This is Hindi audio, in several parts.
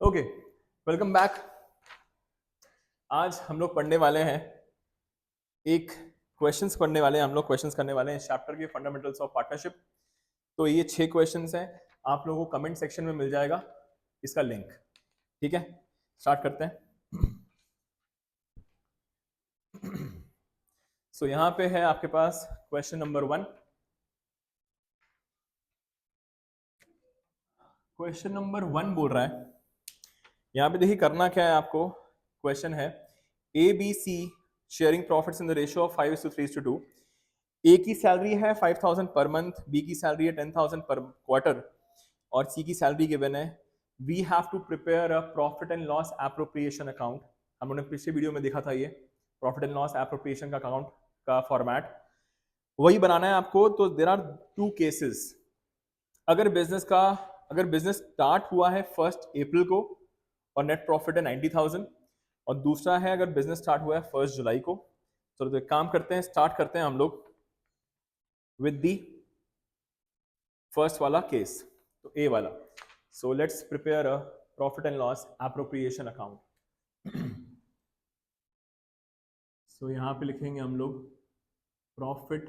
Okay, welcome back. आज हम लोग पढ़ने वाले हैं एक क्वेश्चंस पढ़ने वाले हैं हम लोग क्वेश्चंस करने वाले हैं चैप्टर के फंडामेंटल्स ऑफ पार्टनरशिप। तो ये 6 क्वेश्चंस हैं, आप लोगों को कमेंट सेक्शन में मिल जाएगा इसका लिंक। ठीक है, स्टार्ट करते हैं। सो यहाँ पे है आपके पास क्वेश्चन नंबर 1। क्वेश्चन नंबर 1 बोल रहा है, यहाँ पे देखिए करना क्या है आपको। क्वेश्चन है A B C sharing profits in the ratio of 5:3:2। A की सैलरी है 5,000 पर मंथ, बी की सैलरी है 10,000 पर क्वार्टर और सी की सैलरी गिवन है। We have to prepare a profit and loss appropriation account. हम लोगों ने पिछले वीडियो में देखा था ये प्रॉफिट एंड लॉस एप्रोप्रिएशन का अकाउंट का फॉर्मेट वही बनाना है आपको। तो देर आर 2 केसेस। अगर बिजनेस स्टार्ट हुआ है 1 अप्रैल को और नेट प्रॉफिट है 90,000, और दूसरा है अगर बिजनेस स्टार्ट हुआ है 1 जुलाई को। तो एक काम करते हैं, स्टार्ट करते हैं हम लोग विद दी फर्स्ट वाला केस, तो ए वाला। So let's prepare a profit and loss appropriation account. So यहां पे लिखेंगे हम लोग profit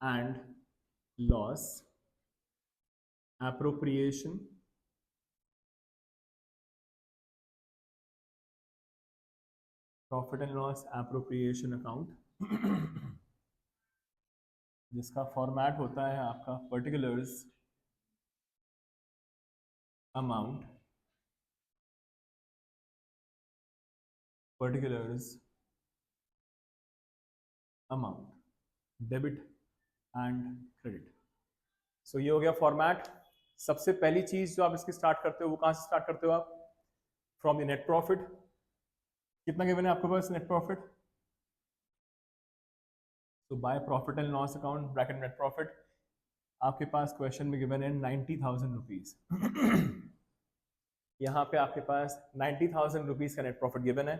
and loss appropriation account जिसका फॉर्मेट होता है आपका particulars amount, debit and credit. So ये हो गया फॉर्मेट। सबसे पहली चीज जो आप इसकी स्टार्ट करते हो वो कहां से स्टार्ट करते हो आप? From the net profit. कितना गिवन है आपके पास नेट प्रॉफिट? तो bye profit and loss account bracket net profit आपके पास क्वेश्चन में गिवन है 90,000 रुपीज। यहाँ पे आपके पास 90,000 रुपीज का नेट प्रॉफिट गिवन है।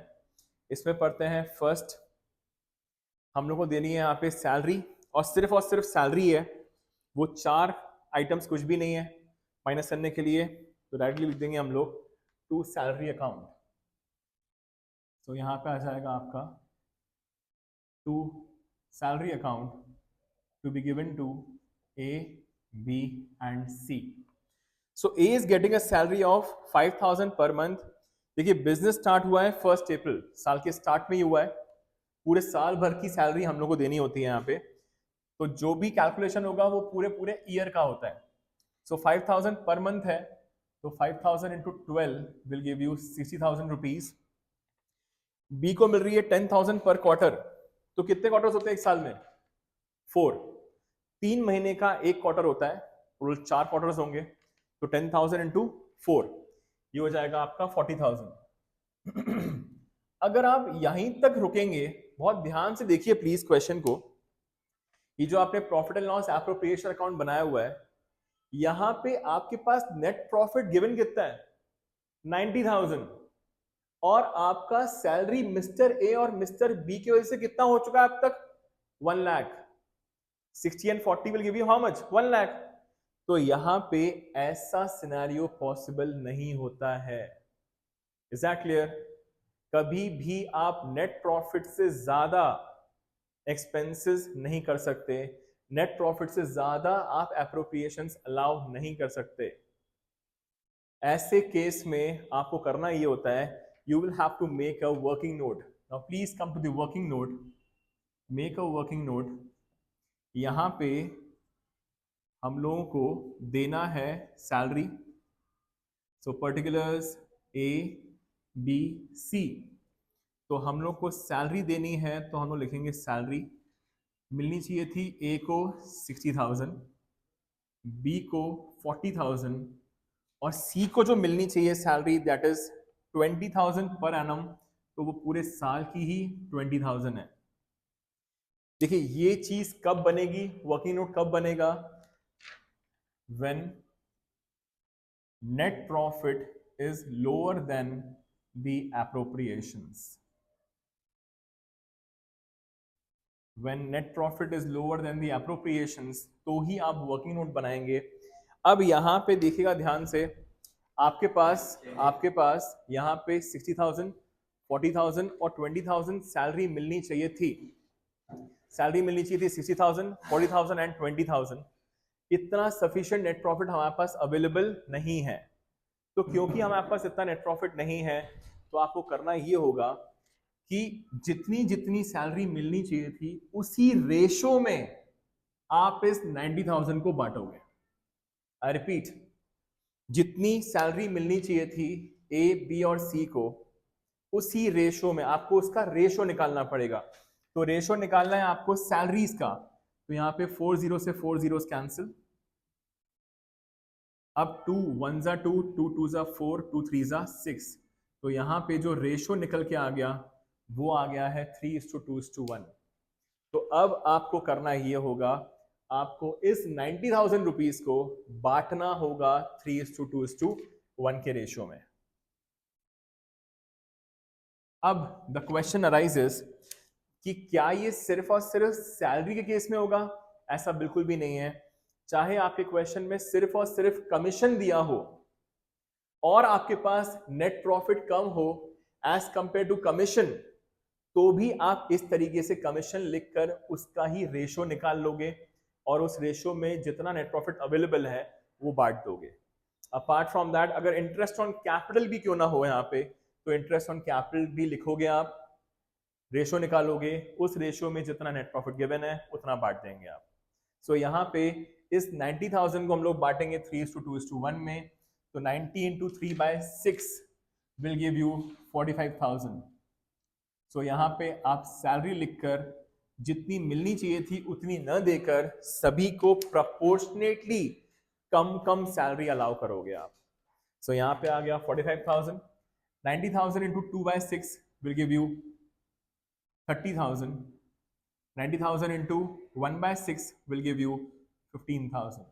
इसमें पढ़ते हैं फर्स्ट, हम लोग को देनी है यहाँ पे सैलरी और सिर्फ सैलरी है। वो 4 आइटम्स कुछ भी नहीं है माइनस करने के लिए, तो डायरेक्टली लिख देंगे हम लोग टू सैलरी अकाउंट। तो यहाँ पे आ जाएगा आपका to salary account to be given to A B and C. So A is getting a salary of 5,000 per month. देखिए बिजनेस स्टार्ट हुआ है 1 अप्रैल, साल के स्टार्ट में ही हुआ है। पूरे साल भर की सैलरी हम लोग को देनी होती है यहाँ पे, तो जो भी कैलकुलेशन होगा वो पूरे पूरे ईयर का होता है। सो 5,000 पर मंथ है, तो 5,000 into 12 will give you 60,000 rupees. B को मिल रही है 10,000 पर क्वार्टर। तो कितने क्वार्टर्स होते हैं एक साल में? 4। 3 महीने का एक क्वार्टर होता है, टोटल 4 क्वार्टर्स होंगे, तो 10,000 इंटू 4 ये हो जाएगा आपका 40,000। अगर आप यहीं तक रुकेंगे, बहुत ध्यान से देखिए प्लीज क्वेश्चन को। ये जो आपने profit and loss appropriation account बनाया हुआ है, यहां पे आपके पास नेट प्रॉफिट गिवन कितना है? 90,000। और आपका सैलरी मिस्टर ए और मिस्टर बी की वजह से कितना हो चुका है अब तक? 1 lakh. 60 and 40 will give you how much? 1 lakh. तो यहां पे ऐसा सिनेरियो पॉसिबल नहीं होता है। Is that clear? कभी भी आप नेट प्रॉफिट से ज्यादा एक्सपेंसेस नहीं कर सकते, नेट प्रॉफिट से ज्यादा आप एप्रोप्रिएशंस अलाउ नहीं कर सकते। ऐसे केस में आपको करना ये होता है, you will have to make a working note. Now please come to the working note, make a working note. यहां पे हम लोगों को देना है salary, so particulars A B C. तो हम लोग को सैलरी देनी है, तो हम लोग लिखेंगे सैलरी मिलनी चाहिए थी ए को 60,000, बी को 40,000 और सी को जो मिलनी चाहिए salary that is 20,000 per annum, तो वो पूरे साल की ही 20,000 है। देखिए ये चीज कब बनेगी, वर्किंग नोट कब बनेगा? When net profit is lower than the appropriations. When net profit is lower than the appropriations, तो ही आप वर्किंग नोट बनाएंगे। अब यहां पे देखिएगा ध्यान से, आपके पास यहाँ पे 60,000, 40,000 और 20,000 सैलरी मिलनी चाहिए थी। 60,000, 40,000 एंड 20,000। इतना सफिशिएंट नेट प्रॉफिट हमारे पास अवेलेबल नहीं है। तो क्योंकि हमारे पास इतना नेट प्रॉफिट नहीं है, तो आपको करना ये होगा कि जितनी जितनी सैलरी मिलनी चाहिए थी उसी रेशो में आप इस 90,000 को बांटोगे। आई रिपीट, जितनी सैलरी मिलनी चाहिए थी ए, बी और सी को, उसी रेशो में आपको उसका रेशो निकालना पड़ेगा। तो रेशो निकालना है आपको सैलरीज का। तो यहां पे 40 से 4 जीरोस कैंसिल। अब 2 1 जा 2, 2 2 जा 4, 2 3 जा 6। तो यहां पे जो रेशो निकल के आ गया वो आ गया है 3:2:1। तो अब आपको करना ये होगा, आपको इस 90,000 रुपीज को बांटना होगा 3:2:1 के रेशो में। अब द क्वेश्चन अराइजेस कि क्या ये सिर्फ और सिर्फ सैलरी के केस में होगा? ऐसा बिल्कुल भी नहीं है। चाहे आपके क्वेश्चन में सिर्फ और सिर्फ कमीशन दिया हो और आपके पास नेट प्रॉफिट कम हो एज कंपेयर टू कमीशन, तो भी आप इस तरीके से कमीशन लिखकर उसका ही रेशो निकाल लोगे और उस रेशो में जितना नेट प्रॉफिट अवेलेबल है वो बांट दोगे। अपार्ट फ्रॉम दैट, अगर इंटरेस्ट ऑन कैपिटल भी क्यों ना हो यहाँ पे, तो इंटरेस्ट ऑन कैपिटल भी लिखोगे आप, रेशो निकालोगे, उस रेशो में जितना नेट प्रॉफिट गिवन है उतना बांट देंगे आप। सो यहाँ पे इस 90,000 को हम लोग बांटेंगे 3:2:1 में। तो 90 इंटू 3/6 विल गिव यू 45,000। सो यहाँ पे आप सैलरी लिखकर जितनी मिलनी चाहिए थी उतनी न देकर सभी को प्रपोर्शनेटली कम कम सैलरी अलाउ करोगे आप। सो यहाँ पे आ गया 45,000। 90,000 into 2/6 will give you 30,000। 90,000 into 1/6 will give you 15,000।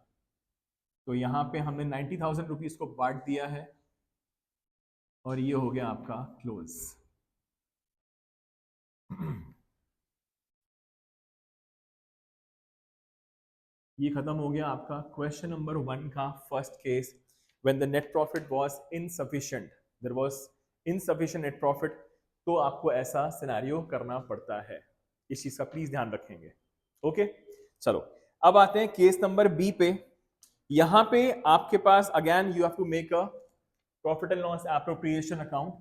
तो यहाँ पे हमने 90,000 रुपीज को बांट दिया है और ये हो गया आपका क्लोज। ये खत्म हो गया आपका क्वेश्चन नंबर 1 का first case, when the net profit was insufficient, there was insufficient net profit. तो आपको ऐसा सिनेरियो करना पड़ता है, इस चीज का प्लीज ध्यान रखेंगे। ओके, चलो अब आते हैं केस नंबर बी पे। यहां पे आपके पास again you have to make a profit and loss appropriation account.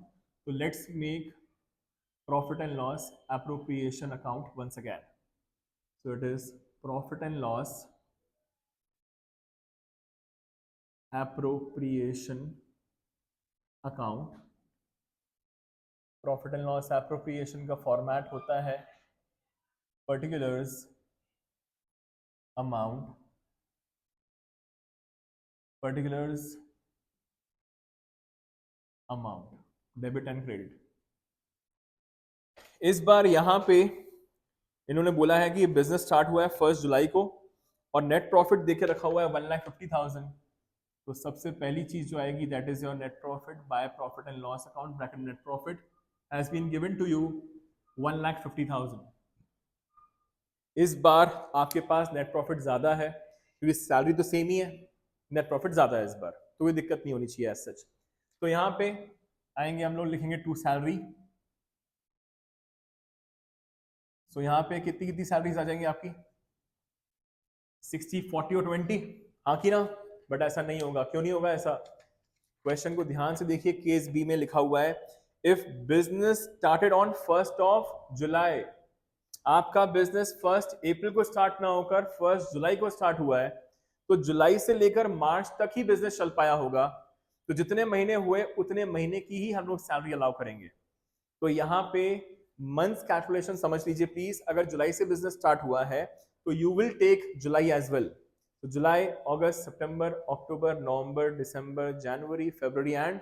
तो let's make profit and loss appropriation account once again. So it is profit and loss appropriation account. Profit and loss appropriation का फॉर्मेट होता है particulars amount, particulars amount, debit and credit. इस बार यहां पे इन्होंने बोला है कि बिजनेस स्टार्ट हुआ है 1 जुलाई को और नेट प्रॉफिट देके रखा हुआ है 1,50,000। तो सबसे पहली चीज जो आएगी that is your net profit by profit and loss account bracket net profit has been given to you 1,50,000। इस बार आपके पास नेट प्रॉफिट ज्यादा है क्योंकि सैलरी तो सेम ही है, नेट प्रॉफिट ज्यादा है इस बार, तो कोई दिक्कत नहीं होनी चाहिए एज सच। तो यहाँ पे आएंगे हम लोग, लिखेंगे टू सैलरी। सो यहाँ पे कितनी कितनी सैलरीज आ जाएंगी आपकी? 60, 40 और 20, हाँ की ना? बट ऐसा नहीं होगा। क्यों नहीं होगा ऐसा? क्वेश्चन को ध्यान से देखिए, केस बी में लिखा हुआ है इफ बिजनेस स्टार्टेड ऑन 1 जुलाई। आपका बिजनेस 1 अप्रैल को स्टार्ट ना होकर 1 जुलाई को स्टार्ट हुआ है, तो जुलाई से लेकर मार्च तक ही बिजनेस चल पाया होगा। तो जितने महीने हुए उतने महीने की ही हम लोग सैलरी अलाउ करेंगे। तो यहाँ पे मंथ्स कैलकुलेशन समझ लीजिए प्लीज। अगर जुलाई से बिजनेस स्टार्ट हुआ है तो you will take July as well. तो जुलाई, अगस्त, सितंबर, अक्टूबर, नवंबर, दिसंबर, जनवरी, फरवरी एंड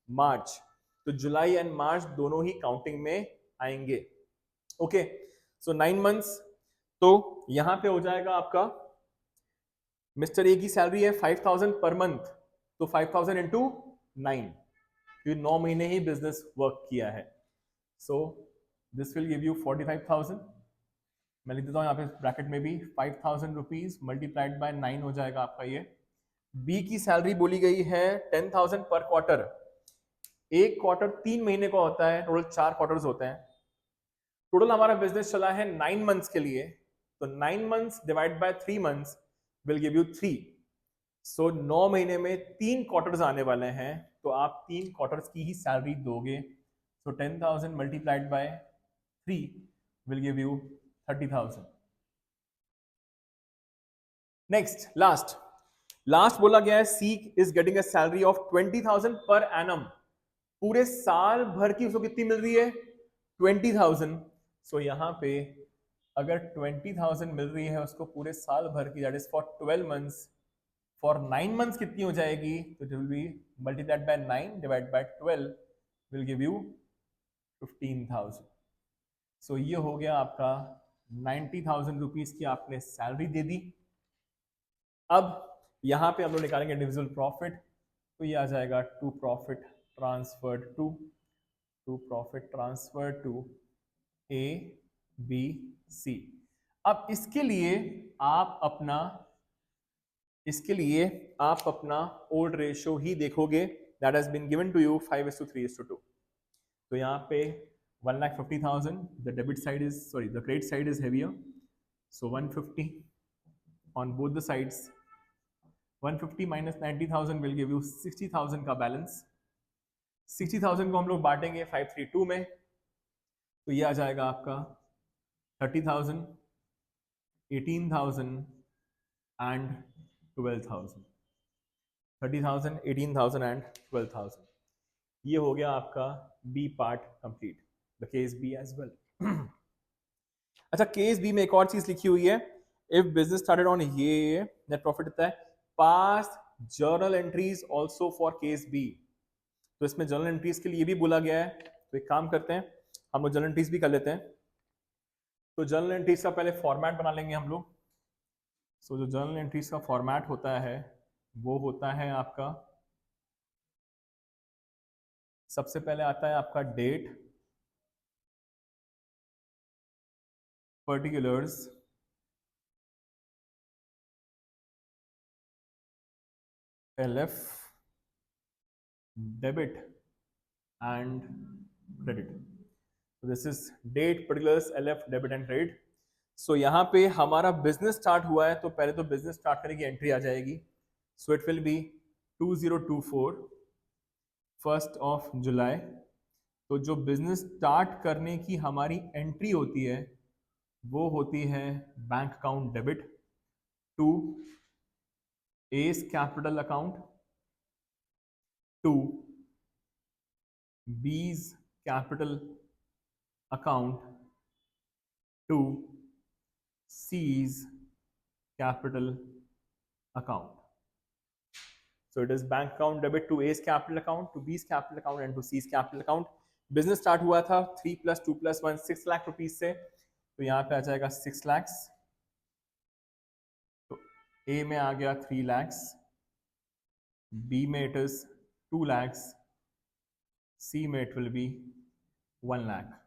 मार्च। तो जुलाई एंड मार्च दोनों ही काउंटिंग में आएंगे। ओके, सो 9 मंथ्स। तो यहां पे हो जाएगा आपका, मिस्टर ए की सैलरी है 5,000 पर मंथ, तो 5,000 इंटू 9, क्योंकि 9 महीने ही बिजनेस वर्क किया है। सो दिस विल गिव यू 45,000। मैं लिख देता हूँ यहाँ पे ब्रैकेट में भी 5,000 रुपीज मल्टीप्लाइड बाय 9 हो जाएगा आपका ये। बी की सैलरी बोली गई है 10,000 पर क्वार्टर। एक क्वार्टर 3 महीने का होता है, टोटल 4 क्वार्टर्स होते हैं। टोटल हमारा बिजनेस चला है 9 मंथ्स के लिए, तो 9 months divide by 3 months will give you 3। सो 9 महीने में 3 क्वार्टर्स आने वाले हैं, तो आप 3 क्वार्टर्स की ही सैलरी दोगे। So 10,000 multiplied by 3 will give you 30,000। Next last बोला गया है C is getting a salary of 20,000 per annum. पूरे साल भर की उसको कितनी मिल रही है? 20,000। सो यहां पे अगर 20,000 मिल रही है उसको पूरे साल भर की, that is for 12 months, for 9 months कितनी हो जाएगी? तो it will B multiplied by 9 divide by 12 will give you 15,000। सो ये हो गया आपका 90,000 रुपीज की आपने सैलरी दे दी। अब यहां पे हम लोग निकालेंगे इंडिविजुअल प्रॉफिट, तो ये आ जाएगा to profit transfer to A B C. अब इसके लिए आप अपना ओल्ड रेशियो ही देखोगे, that has been given to you 5:3:2। तो यहाँ पे 1,50,000, the debit side is sorry the credit side is heavier, so 150 on both the sides. 150 minus 90,000 will give you 60,000 का बैलेंस। 60,000 को हम लोग बांटेंगे 532 में, तो ये आ जाएगा आपका 30,000, 18,000 एंड 12,000। 30,000, 18,000 एंड 12,000। ये हो गया आपका B part complete, the case B as well. अच्छा, केस बी में एक और चीज लिखी हुई है, इफ बिजनेस स्टार्टेड ऑन ये नेट प्रॉफिट इतना है, pass journal entries also for case B. तो इसमें जर्नल एंट्रीज के लिए भी बोला गया है, तो एक काम करते हैं हम लोग जर्नल एंट्रीज भी कर लेते हैं। तो जर्नल एंट्रीज का पहले फॉर्मेट बना लेंगे हम लोग। सो जो जर्नल एंट्रीज का फॉर्मेट होता है वो होता है आपका, सबसे पहले आता है आपका date, particulars, LF, debit and credit. This is date, particulars, LF, debit and credit. So यहाँ पे हमारा बिजनेस स्टार्ट हुआ है, तो पहले तो बिजनेस स्टार्ट करने की एंट्री आ जाएगी। सो it will B 2024 1st of July. तो जो बिजनेस स्टार्ट करने की हमारी एंट्री होती है वो होती है bank account debit to A's capital account to B's capital account to C's capital account. So it is bank account debit to A's capital account, to B's capital account and to C's capital account. Business start हुआ था 3 + 2 + 1 6 लाख रुपीज से, तो यहाँ पे आ जाएगा 6 लाख। तो ए में आ गया 3 लाख, बी में इट इज 2 लाख, सी में इट विल बी 1 लाख।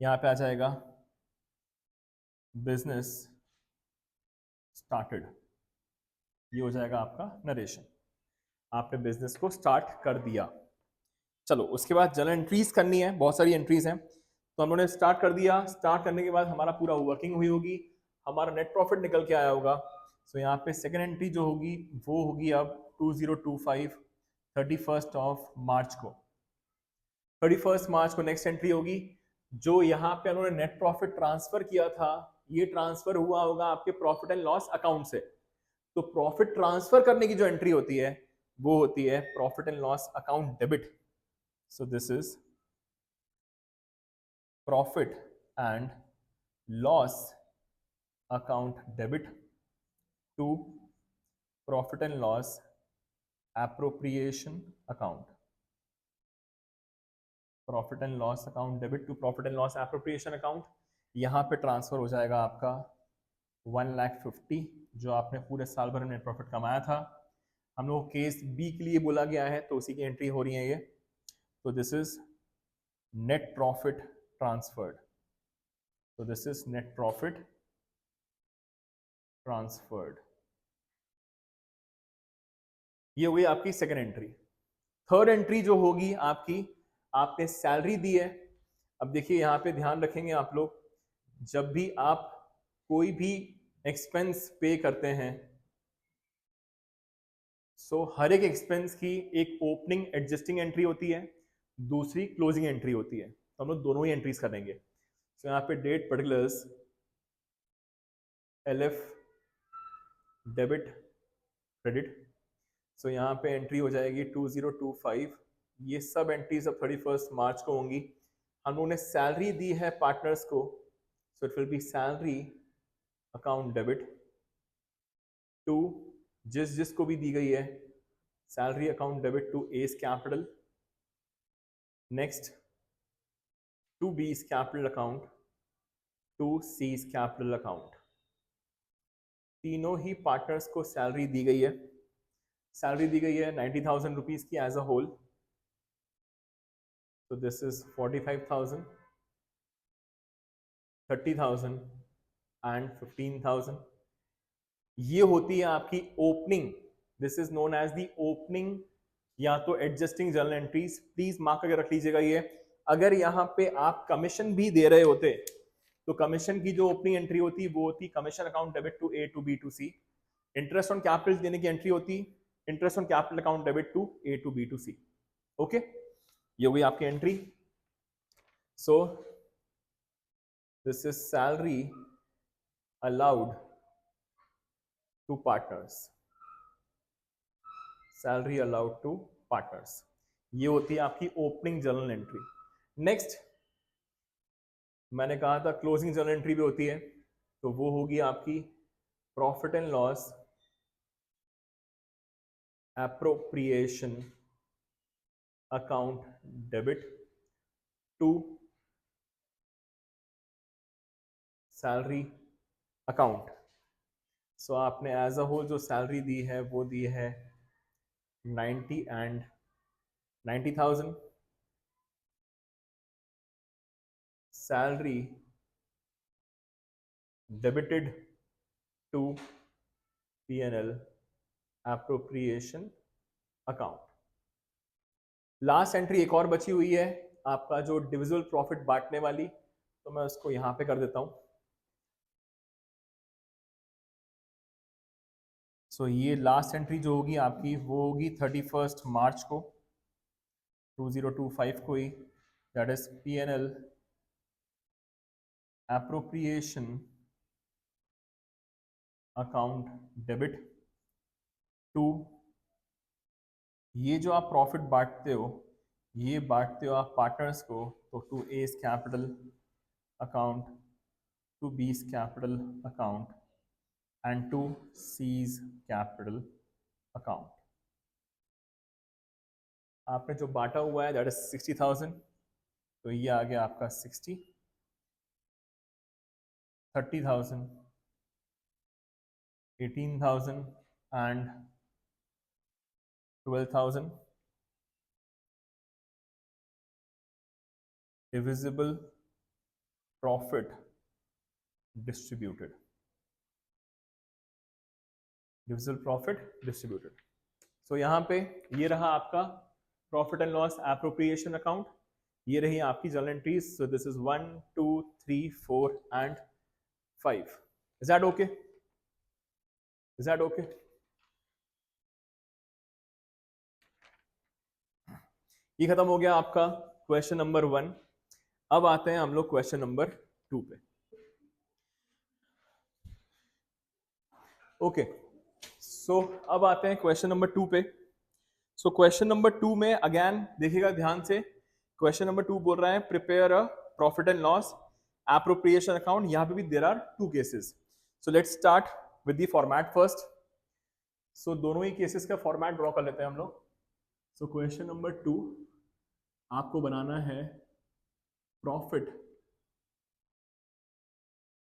यहाँ पे आ जाएगा बिजनेस स्टार्टेड, ये हो जाएगा आपका नरेशन, आपने बिजनेस को स्टार्ट कर दिया। चलो उसके बाद जर्नल एंट्रीज करनी है, बहुत सारी एंट्रीज हैं, तो हम लोगों ने स्टार्ट कर दिया। स्टार्ट करने के बाद हमारा पूरा वर्किंग हुई होगी, हमारा नेट प्रॉफिट निकल के आया होगा। सो यहाँ पे सेकेंड एंट्री जो होगी वो होगी अब 2025 31 ऑफ मार्च को। 31 मार्च को नेक्स्ट एंट्री होगी। जो यहाँ पे उन्होंने नेट प्रॉफिट ट्रांसफर किया था, ये ट्रांसफर हुआ होगा आपके प्रॉफिट एंड लॉस अकाउंट से। तो प्रॉफिट ट्रांसफर करने की जो एंट्री होती है वो होती है profit and loss account debit. So this is profit and loss account debit to profit and loss appropriation account. Profit and loss account debit to profit and loss appropriation account। यहाँ पे ट्रांसफर हो जाएगा आपका 1,50,000 जो आपने पूरे साल भर में नेट प्रॉफिट कमाया था। हम लोग केस बी के लिए बोला गया है, तो उसी की एंट्री हो रही है ये। तो this is net profit transferred. So this is net profit transferred. ये हुई आपकी सेकेंड एंट्री। थर्ड एंट्री जो होगी आपकी, आपने सैलरी दी है। अब देखिए यहाँ पे ध्यान रखेंगे आप लोग, जब भी आप कोई भी एक्सपेंस पे करते हैं, सो हर एक एक्सपेंस की एक ओपनिंग एडजस्टिंग एंट्री होती है, दूसरी क्लोजिंग एंट्री होती है। तो हम लोग दोनों ही एंट्रीज करेंगे। सो यहाँ पे date particulars, LF, debit, credit. So यहाँ पे एंट्री हो जाएगी 2025। ये सब एंट्रीज अब 31 मार्च को होंगी। हम लोगों ने सैलरी दी है पार्टनर्स को, so it will be salary account debit to, जिसको भी दी गई है, salary account debit to A's capital, next to B's capital account, to C's capital account. तीनों ही पार्टनर्स को सैलरी दी गई है। सैलरी दी गई है 90,000 रुपीज की as a whole. So this is 45,000, 30,000 and 15,000. ये होती है आपकी opening. This is known as the opening या तो adjusting journal entries. Please mark करके रख लीजिएगा ये। अगर यहाँ पे आप कमीशन भी दे रहे होते तो कमीशन की जो ओपनिंग एंट्री होती वो होती commission account debit to A to B to C. Interest on capital देने की एंट्री होती interest on capital account debit to A to B to C. Okay, ये हुई आपकी entry. So this is salary allowed to partners, salary allowed to partners. ये होती है आपकी ओपनिंग जर्नल एंट्री। नेक्स्ट मैंने कहा था क्लोजिंग जर्नल एंट्री भी होती है, तो वो होगी आपकी profit and loss appropriation account debit to salary account. So आपने एज अ होल जो सैलरी दी है वो दी है 90 and 90,000। Salary debited to P&L appropriation account. Last entry एक और बची हुई है आपका जो डिविजिबल प्रॉफिट बांटने वाली, तो मैं उसको यहां पे कर देता हूं। सो ये लास्ट एंट्री जो होगी आपकी वो होगी 31 मार्च को 2025 को ही, that is P&L appropriation account debit to, ये जो आप प्रॉफिट बांटते हो ये बांटते हो आप पार्टनर्स को, तो to A's capital account, to B's capital account and to C's capital account. आपने जो बांटा हुआ है दैट इज 60,000, तो ये आ गया आपका 60, 30,000, 18,000 and 12,000 divisible profit distributed, divisible profit distributed. So यहाँ पे ये रहा आपका profit and loss appropriation account, ये रही आपकी journal entries. So this is 1 2 3 4 and 5। Is that okay? Is that okay? ये खत्म हो गया आपका क्वेश्चन नंबर 1। अब आते हैं हम लोग क्वेश्चन नंबर 2 पे। ओके, सो अब आते हैं क्वेश्चन नंबर 2 पे। सो क्वेश्चन नंबर 2 में अगेन देखिएगा ध्यान से, क्वेश्चन नंबर 2 बोल रहा है prepare a profit and loss appropriation account. यहां पे भी there are 2 cases. So let's start with the format first. So दोनों ही केसेस का फॉर्मेट ड्रॉ कर लेते हैं हम लोग। सो क्वेश्चन नंबर 2 आपको बनाना है profit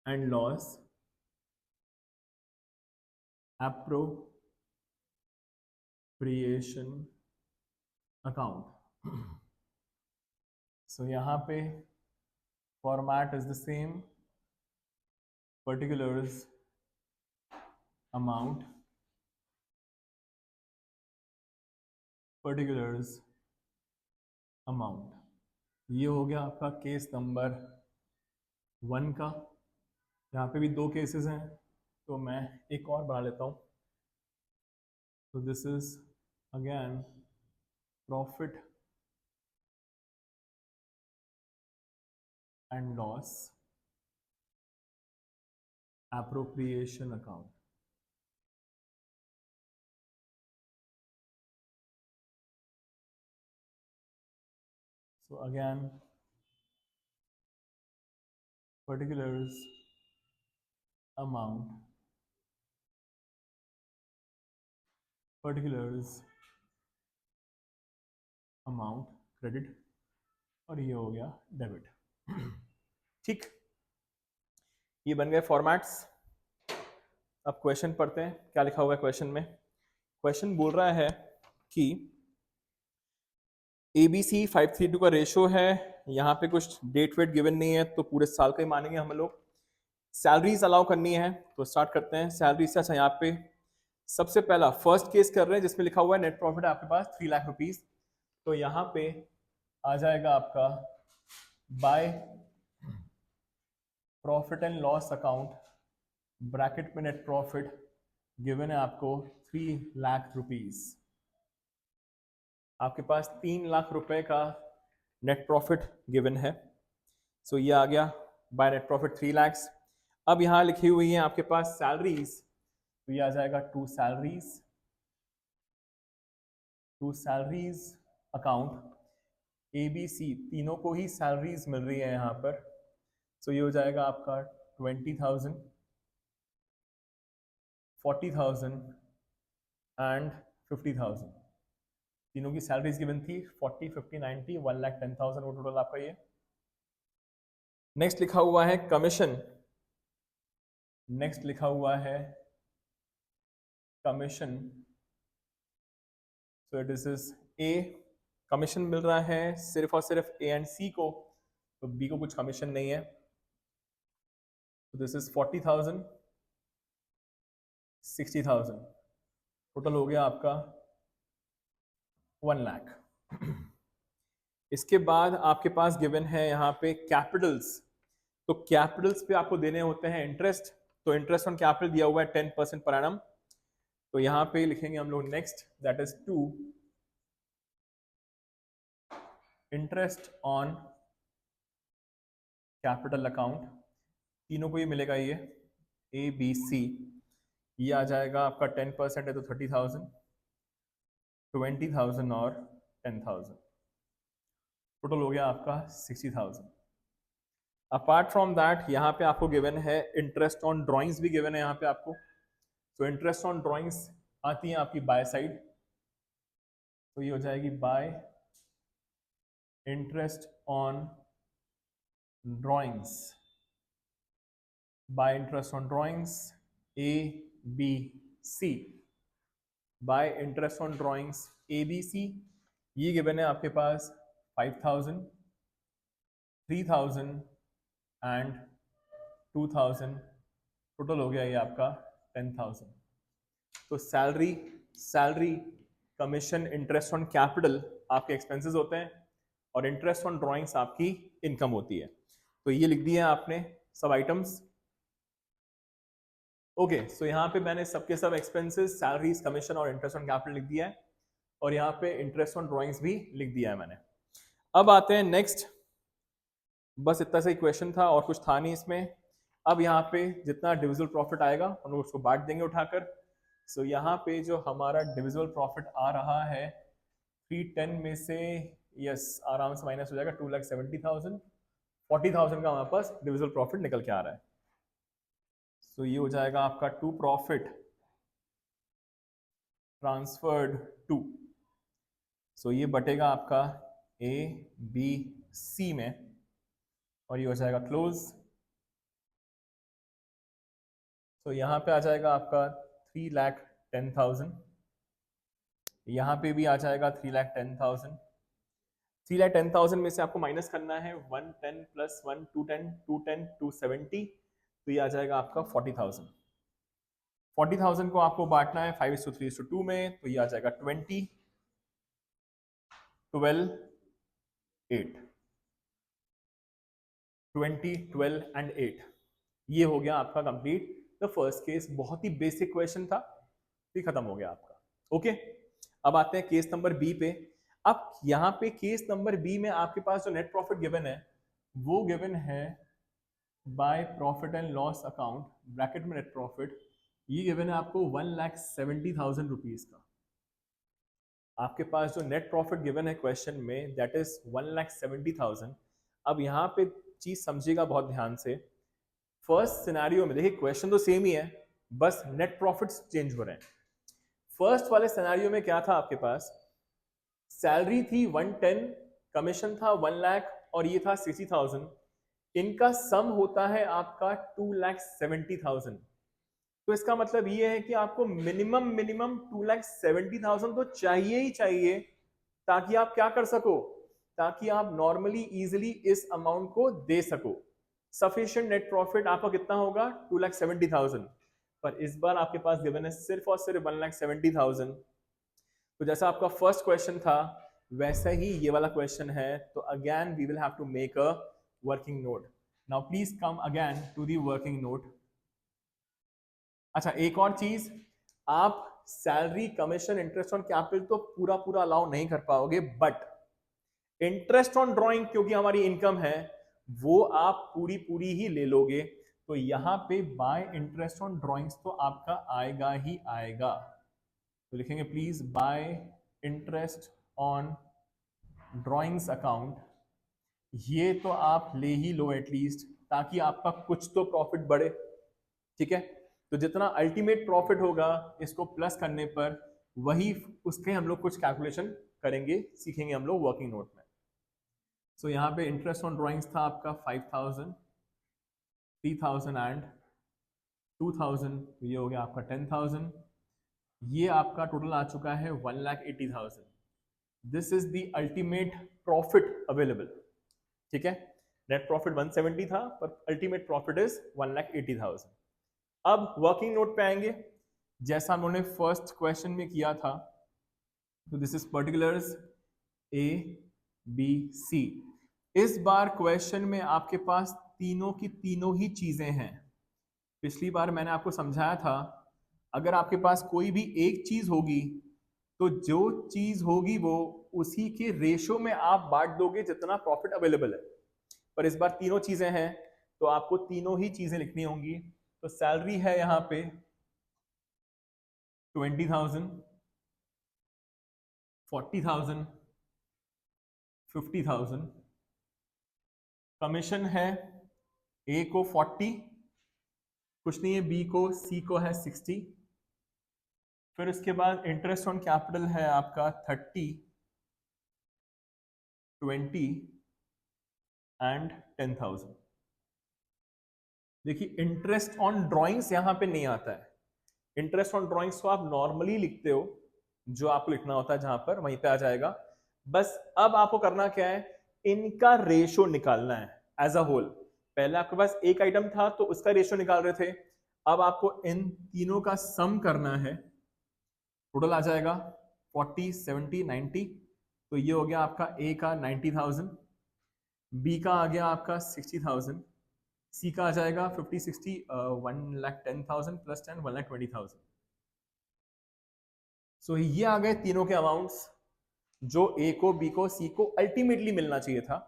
and loss appropriation account. So यहाँ पे format is the same, particulars, amount, particulars amount. ये हो गया आपका केस नंबर 1 का। यहाँ पे भी 2 केसेस हैं, तो मैं एक और बढ़ा लेता हूँ। तो this is again profit and loss appropriation account. So again, particulars amount, particulars amount credit, और ये हो गया डेबिट। ठीक, ये बन गए फॉर्मेट्स। अब क्वेश्चन पढ़ते हैं, क्या लिखा हुआ है क्वेश्चन में। क्वेश्चन बोल रहा है कि ABC 532 का रेशो है, यहाँ पे कुछ डेट वेट गिवन नहीं है, तो पूरे साल का ही मानेंगे हम लोग। सैलरीज अलाउ करनी है, तो स्टार्ट करते हैं सैलरी से। अच्छा, यहाँ पे सबसे पहला फर्स्ट केस कर रहे हैं जिसमें लिखा हुआ है नेट प्रॉफिट आपके पास 3 लाख रुपीज। तो यहाँ पे आ जाएगा आपका bye profit and loss account, bracket में नेट प्रॉफिट गिवन है आपको 3 लाख रुपीज। आपके पास 3 लाख रुपए का नेट प्रॉफिट गिवन है। सो ये आ गया बाय नेट प्रॉफिट 3 लाख। अब यहाँ लिखी हुई है आपके पास सैलरीज, तो ये आ जाएगा टू सैलरीज अकाउंट ABC, तीनों को ही सैलरीज मिल रही है यहाँ पर। सो ये हो जाएगा आपका 20,000, 40,000 एंड 50,000। तीनों की सैलरीज गिवन थी 40, 50, 90, 1,10,000 वो टोटल आपका ये। नेक्स्ट लिखा हुआ है कमीशन, नेक्स्ट लिखा हुआ है commission. So this is A, commission मिल रहा है सिर्फ और सिर्फ A एंड C को, तो B को कुछ कमीशन नहीं है। तो दिस इज 40,000, 60,000, टोटल हो गया आपका 1 लाख। इसके बाद आपके पास गिवन है यहाँ पे कैपिटल्स, तो कैपिटल्स पे आपको देने होते हैं इंटरेस्ट। तो इंटरेस्ट ऑन कैपिटल दिया हुआ है 10% पर एनम। तो यहाँ पे लिखेंगे हम लोग next, that is 2 interest on capital account. तीनों को ये मिलेगा, ये ABC, ये आ जाएगा आपका 10% है तो 30,000, 20,000 और 10,000, टोटल हो गया आपका 60,000। अपार्ट फ्रॉम दैट यहाँ पे आपको गिवन है इंटरेस्ट ऑन ड्राइंग्स भी गिवन है यहाँ पे आपको। तो इंटरेस्ट ऑन ड्राइंग्स आती है आपकी बाय साइड, तो ये हो जाएगी bye interest on drawings, bye interest on drawings ABC, bye interest on drawings ABC, ये गिवन है आपके पास 5,000, 3,000 एंड 2,000, टोटल हो गया ये आपका 10,000। तो salary commission interest on capital आपके एक्सपेंसेस होते हैं, और इंटरेस्ट ऑन ड्राइंग्स आपकी इनकम होती है। तो ये लिख दिया आपने सब आइटम्स। ओके, सो यहाँ पे मैंने सबके सब एक्सपेंसेस, सैलरीज, कमीशन और इंटरेस्ट ऑन कैपिटल लिख दिया है, और यहाँ पे इंटरेस्ट ऑन ड्राइंग्स भी लिख दिया है मैंने। अब आते हैं नेक्स्ट, बस इतना सा ही क्वेश्चन था और कुछ था नहीं इसमें। अब यहाँ पे जितना डिविजिबल प्रॉफिट आएगा हम लोग उसको बांट देंगे उठाकर। सो यहाँ पे जो हमारा डिविजिबल प्रॉफिट आ रहा है 310 में से, यस, आराम से माइनस हो जाएगा 2,70,000, 40,000 का हमारे पास डिविजिबल प्रॉफिट निकल के आ रहा है। सो ये हो जाएगा आपका टू प्रॉफिट ट्रांसफर्ड टू, सो ये बटेगा आपका ABC में, और ये हो जाएगा क्लोज। तो यहाँ पे आ जाएगा आपका 3,10,000, यहाँ पे भी आ जाएगा 3,10,000। 3,10,000 में से आपको माइनस करना है 110 प्लस 1, 210, 210, 270, तो ये आ जाएगा आपका 40,000। 40,000 को आपको बांटना है 5:3:2 में, तो ये आ जाएगा 20। 12, 8, 20, 12 एंड 8। ये हो गया आपका कंप्लीट द फर्स्ट केस। बहुत ही बेसिक क्वेश्चन था, ये खत्म हो गया आपका। ओके, अब आते हैं केस नंबर बी पे। अब यहाँ पे केस नंबर बी में आपके पास जो नेट प्रॉफिट गिवन है वो गिवन है bye profit and loss account, bracket में नेट प्रॉफिट। ये गिवन है आपको 1,70,000 रुपीज का। आपके पास जो नेट प्रॉफिट गिवन है क्वेश्चन में दैट इज 1,70,000। अब यहाँ पे चीज समझिएगा बहुत ध्यान से। फर्स्ट सिनेरियो में देखिए क्वेश्चन तो सेम ही है, बस नेट प्रॉफिट्स चेंज हो रहे हैं। फर्स्ट वाले सिनेरियो में क्या था आपके पास, सैलरी थी 110, कमीशन था 1 लाख और ये था 60,000। इनका सम होता है आपका 2,70,000। तो इसका मतलब ये है कि आपको मिनिमम 2,70,000 तो चाहिए ही चाहिए, ताकि आप क्या कर सको, ताकि आप नॉर्मली इजिली इस अमाउंट को दे सको। सफिशिएंट नेट प्रॉफिट आपका कितना होगा, 2,70,000। पर इस बार आपके पास गिवन है सिर्फ और सिर्फ 1,70,000। तो जैसा आपका फर्स्ट क्वेश्चन था वैसा ही ये वाला क्वेश्चन है। तो again we will have to make a working note. Now please come again to the working note. अच्छा, एक और चीज, आप salary, commission, interest on capital तो पूरा पूरा अलाउ नहीं कर पाओगे, बट इंटरेस्ट ऑन ड्रॉइंग क्योंकि हमारी इनकम है वो आप पूरी पूरी ही ले लोगे। तो यहां पे बाय इंटरेस्ट ऑन ड्रॉइंग्स तो आपका आएगा ही आएगा। तो लिखेंगे please bye interest on drawings account. ये तो आप ले ही लो एटलीस्ट, ताकि आपका कुछ तो प्रॉफिट बढ़े। ठीक है, तो जितना अल्टीमेट प्रॉफिट होगा इसको प्लस करने पर वही उसके हम लोग कुछ कैलकुलेशन करेंगे, सीखेंगे हम लोग वर्किंग नोट में। सो यहाँ पे इंटरेस्ट ऑन ड्रॉइंग्स था आपका 5,000, 3,000 एंड 2,000। ये हो गया आपका 10,000। ये आपका टोटल आ चुका है 1,80,000। This is the ultimate profit available. ठीक है, नेट प्रॉफिट 170 था पर अल्टीमेट प्रॉफिट इज 1,80,000। अब वर्किंग नोट पे आएंगे जैसा हम लोगों ने फर्स्ट क्वेश्चन में किया था। तो this is particulars A B C. इस बार क्वेश्चन में आपके पास तीनों की तीनों ही चीजें हैं। पिछली बार मैंने आपको समझाया था अगर आपके पास कोई भी एक चीज होगी तो जो चीज होगी वो उसी के रेशो में आप बांट दोगे जितना प्रॉफिट अवेलेबल है। पर इस बार तीनों चीजें हैं तो आपको तीनों ही चीजें लिखनी होंगी। तो सैलरी है यहाँ पे 20,000, 40,000, 50,000। कमीशन है ए को 40, कुछ नहीं है, बी को, सी को है 60। फिर उसके बाद इंटरेस्ट ऑन कैपिटल है आपका 30, 20 एंड 10,000। देखिए इंटरेस्ट ऑन ड्रॉइंग्स यहां पे नहीं आता है। इंटरेस्ट ऑन ड्रॉइंग्स को आप नॉर्मली लिखते हो, जो आपको लिखना होता है जहां पर वहीं पे आ जाएगा। बस अब आपको करना क्या है, इनका रेशो निकालना है एज अ होल। पहले आपके पास एक आइटम था तो उसका रेशो निकाल रहे थे, अब आपको इन तीनों का सम करना है। टोटल आ जाएगा 40, 70, 90। तो ये हो गया आपका ए का 90,000, बी का आ गया आपका 60,000, सी का आ जाएगा 50, 60, 1,10,000 प्लस 10, 1,20,000। सो ये आ गए तीनों के अमाउंट्स जो ए को, बी को, सी को अल्टीमेटली मिलना चाहिए था।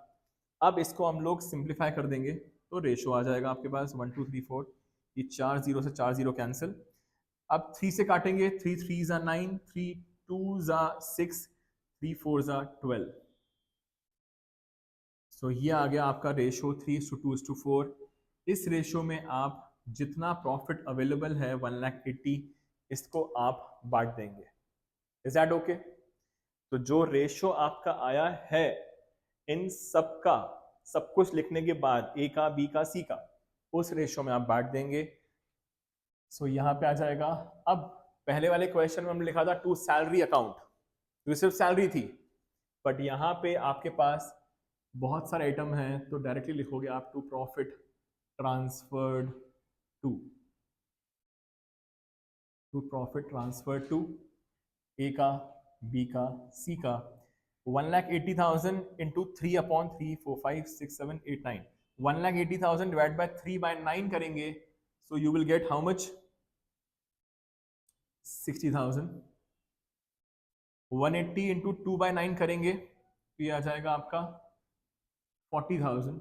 अब इसको हम लोग सिंप्लीफाई कर देंगे तो रेशो आ जाएगा आपके पास 1, 2, 3, 4। ये 4 जीरो से 4 जीरो कैंसिल। अब 3 से काटेंगे, 3 3 जा 9, 3 2 जा 6, 3 4 जा 12। सो ये आ गया आपका रेशो 3:2:4। इस रेशो में आप जितना प्रॉफिट अवेलेबल है 1,80,000 इसको आप बांट देंगे। Is that okay? तो जो रेशो आपका आया है इन सब का, सब कुछ लिखने के बाद ए का, बी का, सी का, उस रेशो में आप बांट देंगे। सो यहां पे आ जाएगा। अब पहले वाले क्वेश्चन में हमने लिखा था टू सैलरी अकाउंट, तो सिर्फ सैलरी थी, बट यहां पे आपके पास बहुत सारे आइटम हैं तो डायरेक्टली लिखोगे आप to profit transferred to, to profit transfer to A का, बी का, सी का। 1,80,000 into 3 upon 3, 4, 5, 6, 7, 8, 9. 1,80,000 divided by 3 by 9 करेंगे, so you will get how much? 60,000. 180 into 2 by 9 करेंगे तो ये आ जाएगा आपका 40,000.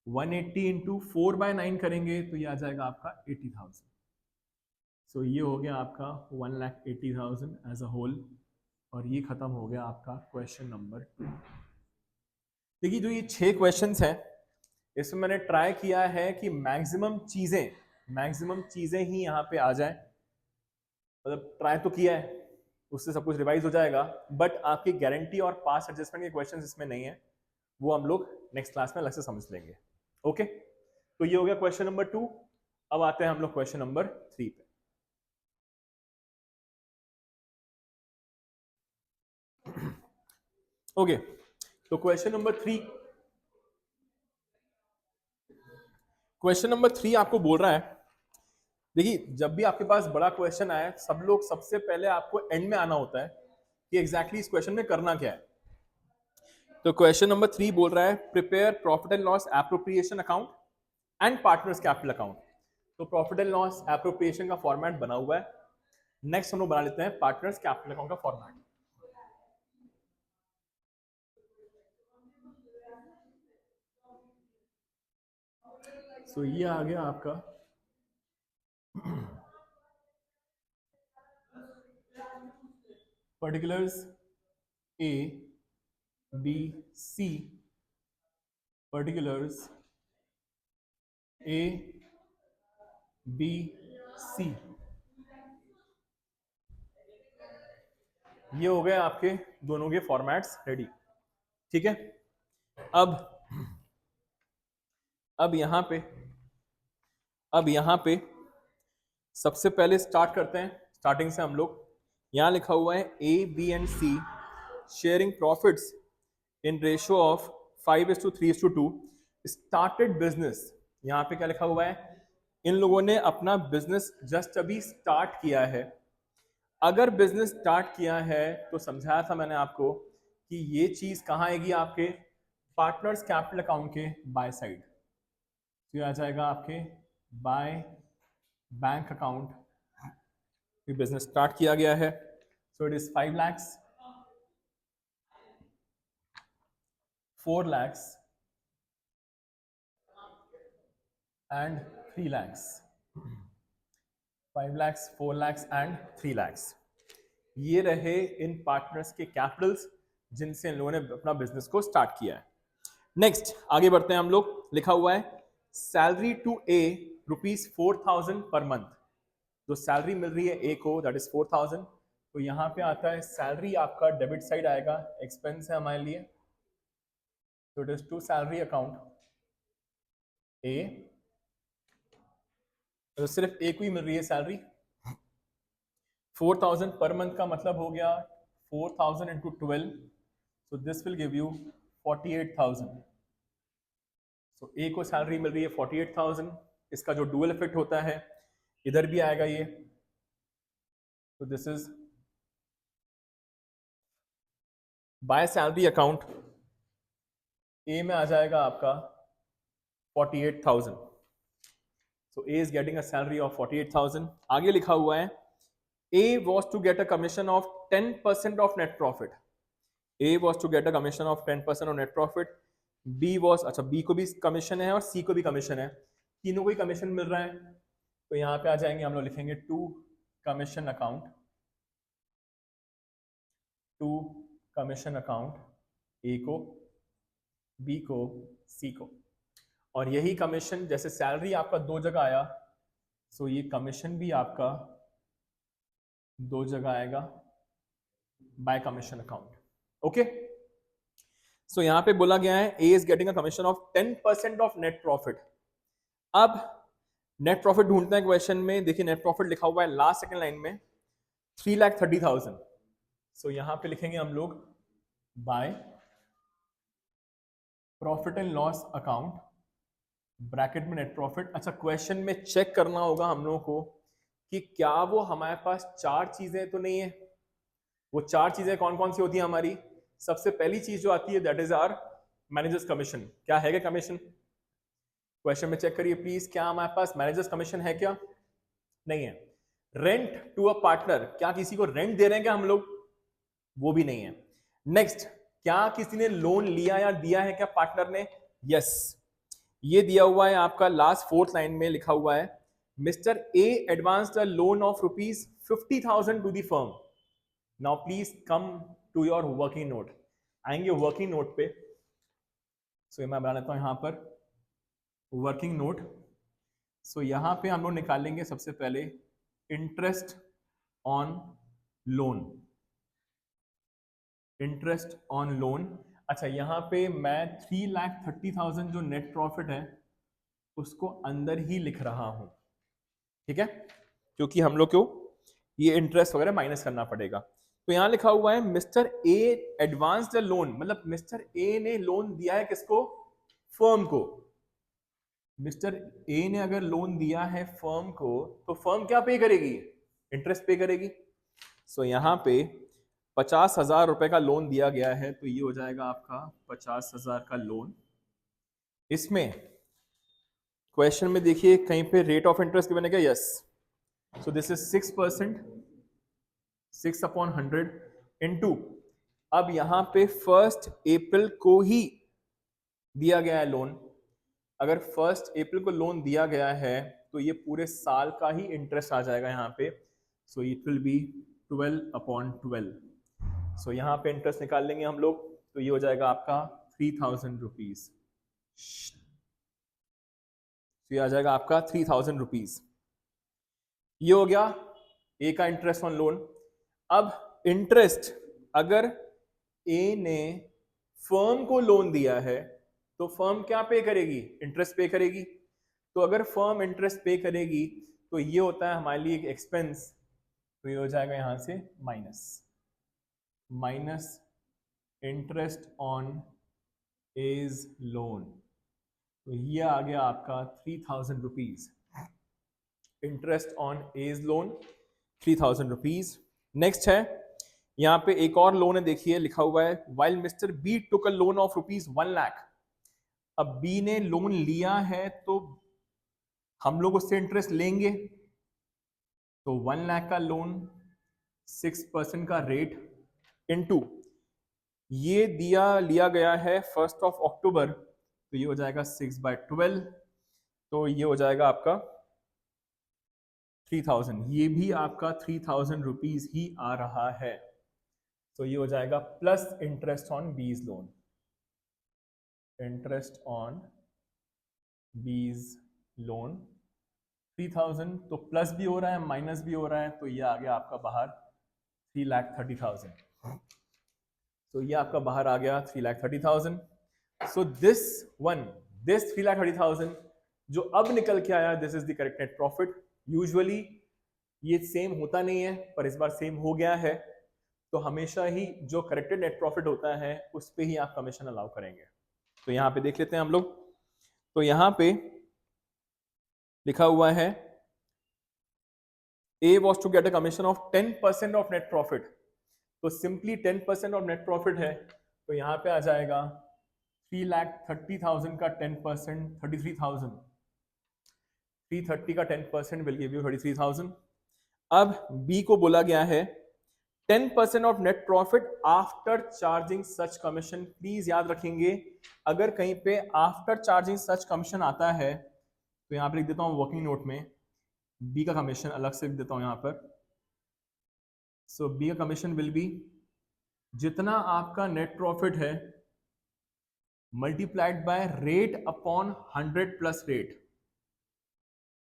180 into 4 by 9 करेंगे तो ये आ जाएगा आपका 80,000. सो ये हो गया आपका 1,80,000 एज अ होल, और ये खत्म हो गया आपका क्वेश्चन नंबर 2. देखिए जो ये 6 क्वेश्चंस हैं इसमें मैंने ट्राई किया है कि मैक्सिमम चीजें ही यहाँ पे आ जाए, मतलब ट्राई तो किया है, उससे सब कुछ रिवाइज हो जाएगा, बट आपकी गारंटी और पास एडजस्टमेंट के क्वेश्चंस इसमें नहीं है, वो हम लोग नेक्स्ट क्लास में अलग से समझ लेंगे. ओके, तो ये हो गया क्वेश्चन नंबर 2. अब आते हैं हम लोग क्वेश्चन नंबर 3 पे. ओके, तो क्वेश्चन नंबर 3 आपको बोल रहा है, देखिए जब भी आपके पास बड़ा क्वेश्चन आए सब लोग सबसे पहले आपको एंड में आना होता है कि एग्जैक्टली इस क्वेश्चन में करना क्या है. तो क्वेश्चन नंबर 3 बोल रहा है prepare profit and loss appropriation account and partners capital account. तो प्रॉफिट एंड लॉस एप्रोप्रिएशन का फॉर्मेट बना हुआ है. नेक्स्ट हम लोग बना लेते हैं पार्टनर्स कैपिटल अकाउंट का फॉर्मेट. तो ये आ गया आपका particulars A B C, particulars A B C, ये हो गए आपके दोनों के फॉर्मेट्स रेडी. ठीक है, अब यहां पे सबसे पहले स्टार्ट करते हैं. स्टार्टिंग से हम लोग, यहां लिखा हुआ है A B and C sharing profits in ratio of 5:3:2. Started business, यहां पे क्या लिखा हुआ है, इन लोगों ने अपना बिजनेस जस्ट अभी स्टार्ट किया है. अगर बिजनेस स्टार्ट किया है तो समझाया था मैंने आपको कि ये चीज कहाँ आएगी, आपके पार्टनर्स कैपिटल अकाउंट के बाय साइड. तो ये आ जाएगा आपके by bank account, business start किया गया है. So it is 5 lakhs, 4 lakhs and 3 lakhs. 5 lakhs, 4 lakhs and 3 lakhs. ये रहे इन पार्टनर्स के कैपिटल्स जिनसे इन लोगों ने अपना बिजनेस को स्टार्ट किया है. नेक्स्ट आगे बढ़ते हैं हम लोग. लिखा हुआ है salary to A ₹4,000 per month. जो सैलरी मिल रही है ए को दैट इज 4,000. तो यहाँ पे आता है सैलरी आपका डेबिट साइड आएगा, एक्सपेंस है हमारे लिए. तो it is to salary account A, तो सिर्फ ए को ही मिल रही है सैलरी. 4,000 पर मंथ का मतलब हो गया 4,000 into 12, so this will give you 48,000. so ए को सैलरी मिल रही है 48,000. इसका जो डुअल इफेक्ट होता है इधर भी आएगा ये. तो this is by salary account, A में आ जाएगा आपका 48,000. so A is getting a salary of 48,000. आगे लिखा हुआ है A was to get a commission of 10% of net profit. A was to get a commission of 10% of net profit. B was, अच्छा B को भी कमीशन है और C को भी कमीशन है, तीनों को ही कमीशन मिल रहा है. तो यहाँ पे आ जाएंगे हम लोग, लिखेंगे to commission account, to commission account A को, B को, C को. और यही कमीशन, जैसे सैलरी आपका 2 जगह आया, सो ये कमीशन भी आपका 2 जगह आएगा by commission account. Okay, so यहां पे बोला गया है A is getting a commission of 10% of net profit. अब नेट प्रॉफिट ढूंढते हैं क्वेश्चन में. देखिए नेट प्रॉफिट लिखा हुआ है लास्ट सेकंड लाइन में 3,30,000. सो यहां पे लिखेंगे हम लोग bye profit and loss account, bracket में नेट प्रॉफिट. अच्छा, क्वेश्चन में चेक करना होगा हम लोगों को कि क्या वो हमारे पास 4 चीजें तो नहीं है. वो 4 चीजें कौन कौन सी होती हैं हमारी, सबसे पहली चीज जो आती है that is our manager's commission. क्या है कमीशन? क्वेश्चन में चेक करिए प्लीज, क्या हमारे पास मैनेजर्स कमीशन है क्या? नहीं है। रेंट टू अ पार्टनर, क्या किसी को रेंट दे रहे हैं क्या हम लोग? वो भी नहीं है। नेक्स्ट, क्या किसी ने लोन लिया या दिया है क्या पार्टनर ने? यस, ये दिया हुआ है आपका लास्ट फोर्थ लाइन में लिखा हुआ है, mister A advance the loan of ₹50,000 to the firm. Now please come to your working note. आएंगे वर्किंग नोट पे। सो मैं बना लेता हूं यहां पर वर्किंग नोट। सो यहां पे हम लोग निकालेंगे सबसे पहले interest on loan. Interest on loan. अच्छा, यहां पे मैं 3,30,000 जो नेट प्रॉफिट है उसको अंदर ही लिख रहा हूं, ठीक है, क्योंकि हम लोग को ये इंटरेस्ट वगैरह माइनस करना पड़ेगा। तो यहां लिखा हुआ है mister A advance the loan, मतलब मिस्टर ए ने लोन दिया है किसको? फर्म को। मिस्टर ए ने अगर लोन दिया है फर्म को तो फर्म क्या पे करेगी? इंटरेस्ट पे करेगी। सो यहां पे 50,000 रुपए का लोन दिया गया है, तो ये हो जाएगा आपका 50,000 का लोन। इसमें क्वेश्चन में देखिए कहीं पे रेट ऑफ इंटरेस्ट गिवन है क्या? Yes. So this is 6%, 6/100 into, अब यहां पे 1 अप्रैल को ही दिया गया है लोन। अगर 1 अप्रैल को लोन दिया गया है तो ये पूरे साल का ही इंटरेस्ट आ जाएगा यहाँ पे। सो इट विल बी 12/12। सो यहाँ पे इंटरेस्ट निकाल लेंगे हम लोग, तो ये हो जाएगा आपका 3,000 रुपीज। तो ये आ जाएगा आपका 3,000 रुपीज। ये हो गया ए का इंटरेस्ट ऑन लोन। अब इंटरेस्ट, अगर ए ने फर्म को लोन दिया है तो फर्म क्या पे करेगी? इंटरेस्ट पे करेगी। तो अगर फर्म इंटरेस्ट पे करेगी तो ये होता है हमारे लिए एक एक्सपेंस, तो ये हो जाएगा यहां से minus interest on A's loan. तो ये आ गया आपका 3,000 rupees. Interest on A's loan 3,000 rupees. Next है यहाँ पे एक और लोन है, देखिए लिखा हुआ है while mister B took a loan of ₹1 lakh. अब बी ने लोन लिया है तो हम लोग उससे इंटरेस्ट लेंगे, तो 1 लाख का लोन 6% का रेट इनटू ये लिया गया है 1 अक्टूबर, तो ये हो जाएगा 6/12। तो ये हो जाएगा आपका 3,000। ये भी आपका 3,000 रुपीज ही आ रहा है। तो ये हो जाएगा प्लस इंटरेस्ट ऑन बीज लोन। इंटरेस्ट ऑन बीज लोन 3,000, तो प्लस भी हो रहा है माइनस भी हो रहा है, तो ये आ गया आपका बाहर 3,30,000। तो ये आपका बाहर आ गया 3,30,000। सो दिस 3,30,000 जो अब निकल के आया, this is the correct net profit. Usually ये सेम होता नहीं है, पर इस बार सेम हो गया है, तो हमेशा ही जो करेक्टेड नेट प्रॉफिट होता है उस पे ही आप कमीशन अलाउ करेंगे। तो यहाँ पे देख लेते हैं हम लोग। तो यहाँ पे लिखा हुआ है A was to get a commission of 10% of net profit। तो सिंपली 10% ऑफ नेट प्रॉफिट है, तो यहाँ पे आ जाएगा 3,30,000 का 10% 33,000। 330 का 10% विल गिव यू 33,000। अब बी को बोला गया है 10% of net profit after charging such commission. Please याद रखेंगे, अगर कहीं पे आफ्टर चार्जिंग सच कमीशन आता है तो यहां पे लिख देता हूं वर्किंग नोट में बी का कमीशन अलग से लिख देता हूं यहां पर। सो बी का कमीशन विल बी जितना आपका नेट प्रॉफिट है multiplied by rate upon 100 plus rate.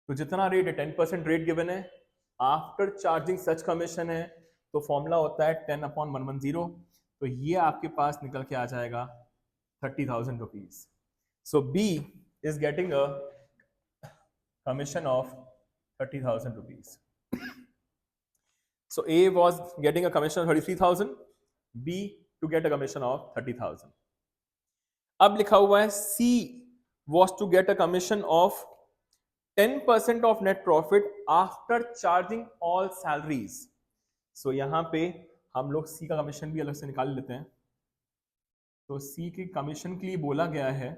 तो जितना रेट है 10% रेट गिवन है, आफ्टर चार्जिंग सच कमीशन है, तो फॉर्मूला होता है 10/110। तो ये आपके पास निकल के आ जाएगा 30,000 rupees. So B is getting a commission of 30,000 rupees. So A was getting a commission of 33,000, B to get a commission of 30,000. अब लिखा हुआ है C was to get a commission of 10% of net profit after charging all salaries. So यहां पे हम लोग C का कमीशन भी अलग से निकाल लेते हैं। तो सी की कमीशन के लिए बोला गया है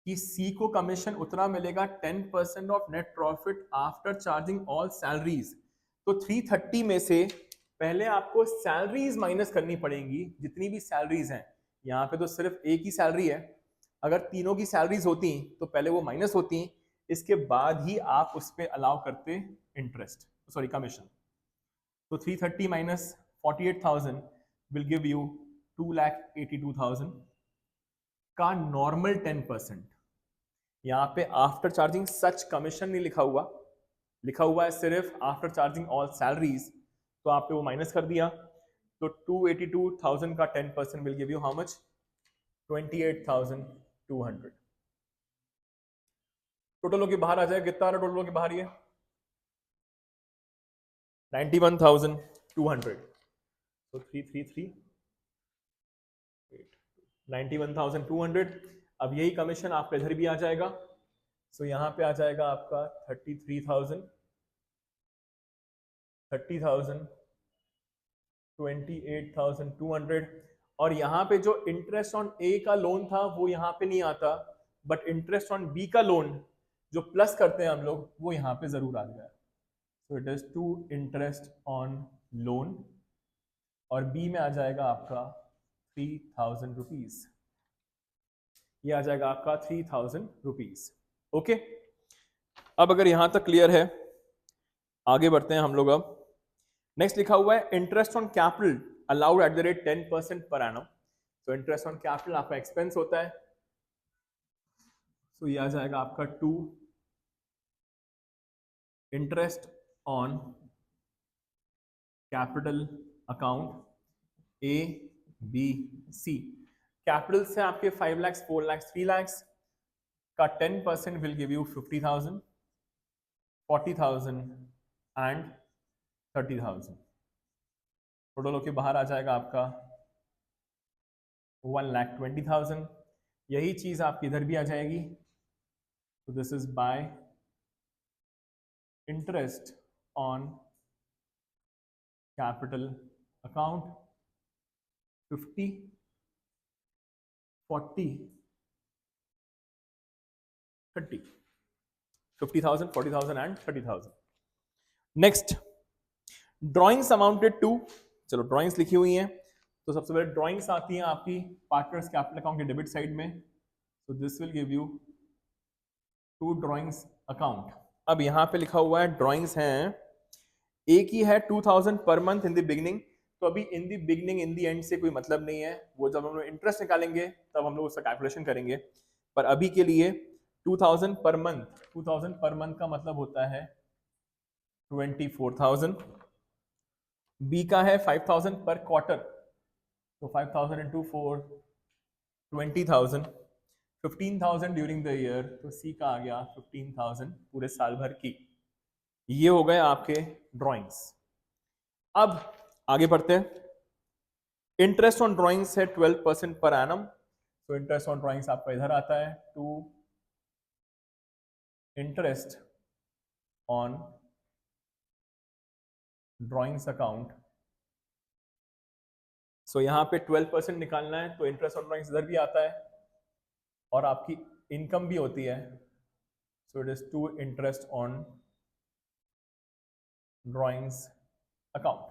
कि सी को कमीशन उतना मिलेगा 10% of net profit after charging all salaries. तो 330 में से पहले आपको सैलरीज माइनस करनी पड़ेंगी, जितनी भी सैलरीज हैं। यहाँ पे तो सिर्फ एक ही सैलरी है, अगर तीनों की सैलरीज होती तो पहले वो माइनस होती, इसके बाद ही आप उस पर अलाउ करते इंटरेस्ट, सॉरी कमीशन। तो 330 माइनस 48,000 विल गिव यू 2,82,000 का नॉर्मल 10%। यहाँ पे आफ्टर चार्जिंग सच कमीशन नहीं लिखा हुआ, लिखा हुआ है सिर्फ आफ्टर चार्जिंग ऑल सैलरीज, तो आपने वो माइनस कर दिया। तो 282,000 का 10% will give you how much? 28,200। Total होके बाहर आ जाएगा, कितना आ रहा टोटल होके बाहर? ये 91,200। तो 333 91,200। अब यही कमीशन आपका इधर भी आ जाएगा। सो यहाँ पे आ जाएगा आपका 33,000, 30,000, 28,200। और यहाँ पे जो इंटरेस्ट ऑन ए का लोन था वो यहाँ पे नहीं आता, बट इंटरेस्ट ऑन बी का लोन जो प्लस करते हैं हम लोग, वो यहाँ पे जरूर आ गया। So it is to interest on loan, और बी में आ जाएगा आपका 3,000 रुपीज। ये आ जाएगा आपका 3,000 रुपीज। ओके, अब अगर यहां तक क्लियर है, आगे बढ़ते हैं हम लोग। अब नेक्स्ट लिखा हुआ है interest on capital allowed at the rate 10% per annum. तो इंटरेस्ट ऑन कैपिटल आपका एक्सपेंस होता है, तो ये आ जाएगा आपका 2 interest on capital account A B C. Capital से आपके 5 लाख, 4 लाख, 3 लाख का 10% will give you 50,000, 40,000 and 30,000। Total होके बाहर आ जाएगा आपका 1,20,000। यही चीज आपकी इधर भी आ जाएगी। तो this is by interest on capital account 50, 40, 30, 50,000, 40,000 and 30,000। Next drawings amounted to, चलो ड्रॉइंग्स लिखी हुई हैं, तो सबसे पहले ड्रॉइंग्स आती हैं आपकी पार्टनर्स कैपिटल अकाउंट के डेबिट साइड में। सो this will give you 2 drawings account. अब यहाँ पे लिखा हुआ है ड्रॉइंग्स हैं, एक ही है 2,000 per month in the beginning. तो अभी इन the beginning in the end से कोई मतलब नहीं है, वो जब हम लोग इंटरेस्ट निकालेंगे तब हम लोग उसका कैलकुलेशन करेंगे। पर अभी के लिए 2,000 पर मंथ, 2,000 पर मंथ का मतलब होता है 24,000। बी का है 5,000 पर क्वार्टर, तो 5,000 इंटू 4 20,000, 15,000 ड्यूरिंग द ईयर, तो सी का आ गया 15,000 पूरे साल भर की। ये हो गए आपके ड्राइंग्स। अब आगे बढ़ते हैं। इंटरेस्ट ऑन ड्राइंग्स है 12% पर एनम। तो इंटरेस्ट ऑन ड्राइंग्स आपका इधर आता है, to interest on drawings account. So यहां पे 12% निकालना है, तो इंटरेस्ट ऑन ड्राइंग्स इधर भी आता है और आपकी इनकम भी होती है। So it is to interest on drawings account.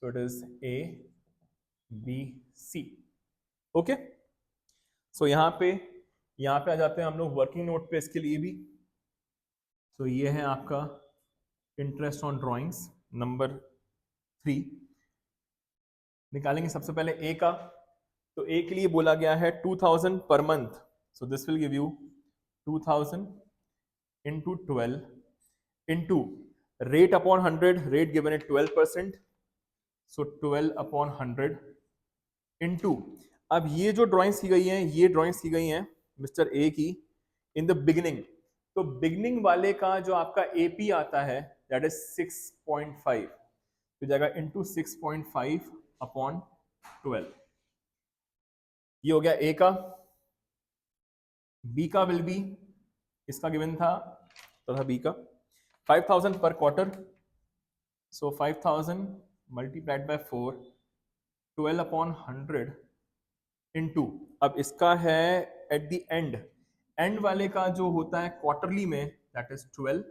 So it is A B C. Okay, so यहां पे आ जाते हैं हम लोग वर्किंग नोट पे इसके लिए भी। सो ये है आपका इंटरेस्ट ऑन ड्राइंग्स नंबर 3। निकालेंगे सबसे पहले ए का। तो ए के लिए बोला गया है 2,000 per month. So this will give you 2,000 into 12 into rate upon 100, rate given है 12%। सो 12 अपॉन 100 इंटू, अब ये जो ड्राइंग्स की गई हैं, ये ड्राइंग्स की गई हैं मिस्टर ए की इन द बिगिनिंग। तो बिगिनिंग वाले का जो आपका एपी आता है दैट इज 6.5, तो जाएगा इंटू 6.5 अपॉन 12। ये हो गया ए का। बी का विल बी, इसका गिवन था तो था बी का 5,000 पर quarter. So 5,000 multiplied by 4, 12 upon 100 into, अब इसका है एट द एंड वाले का जो होता है क्वार्टरली में, दैट इज 12,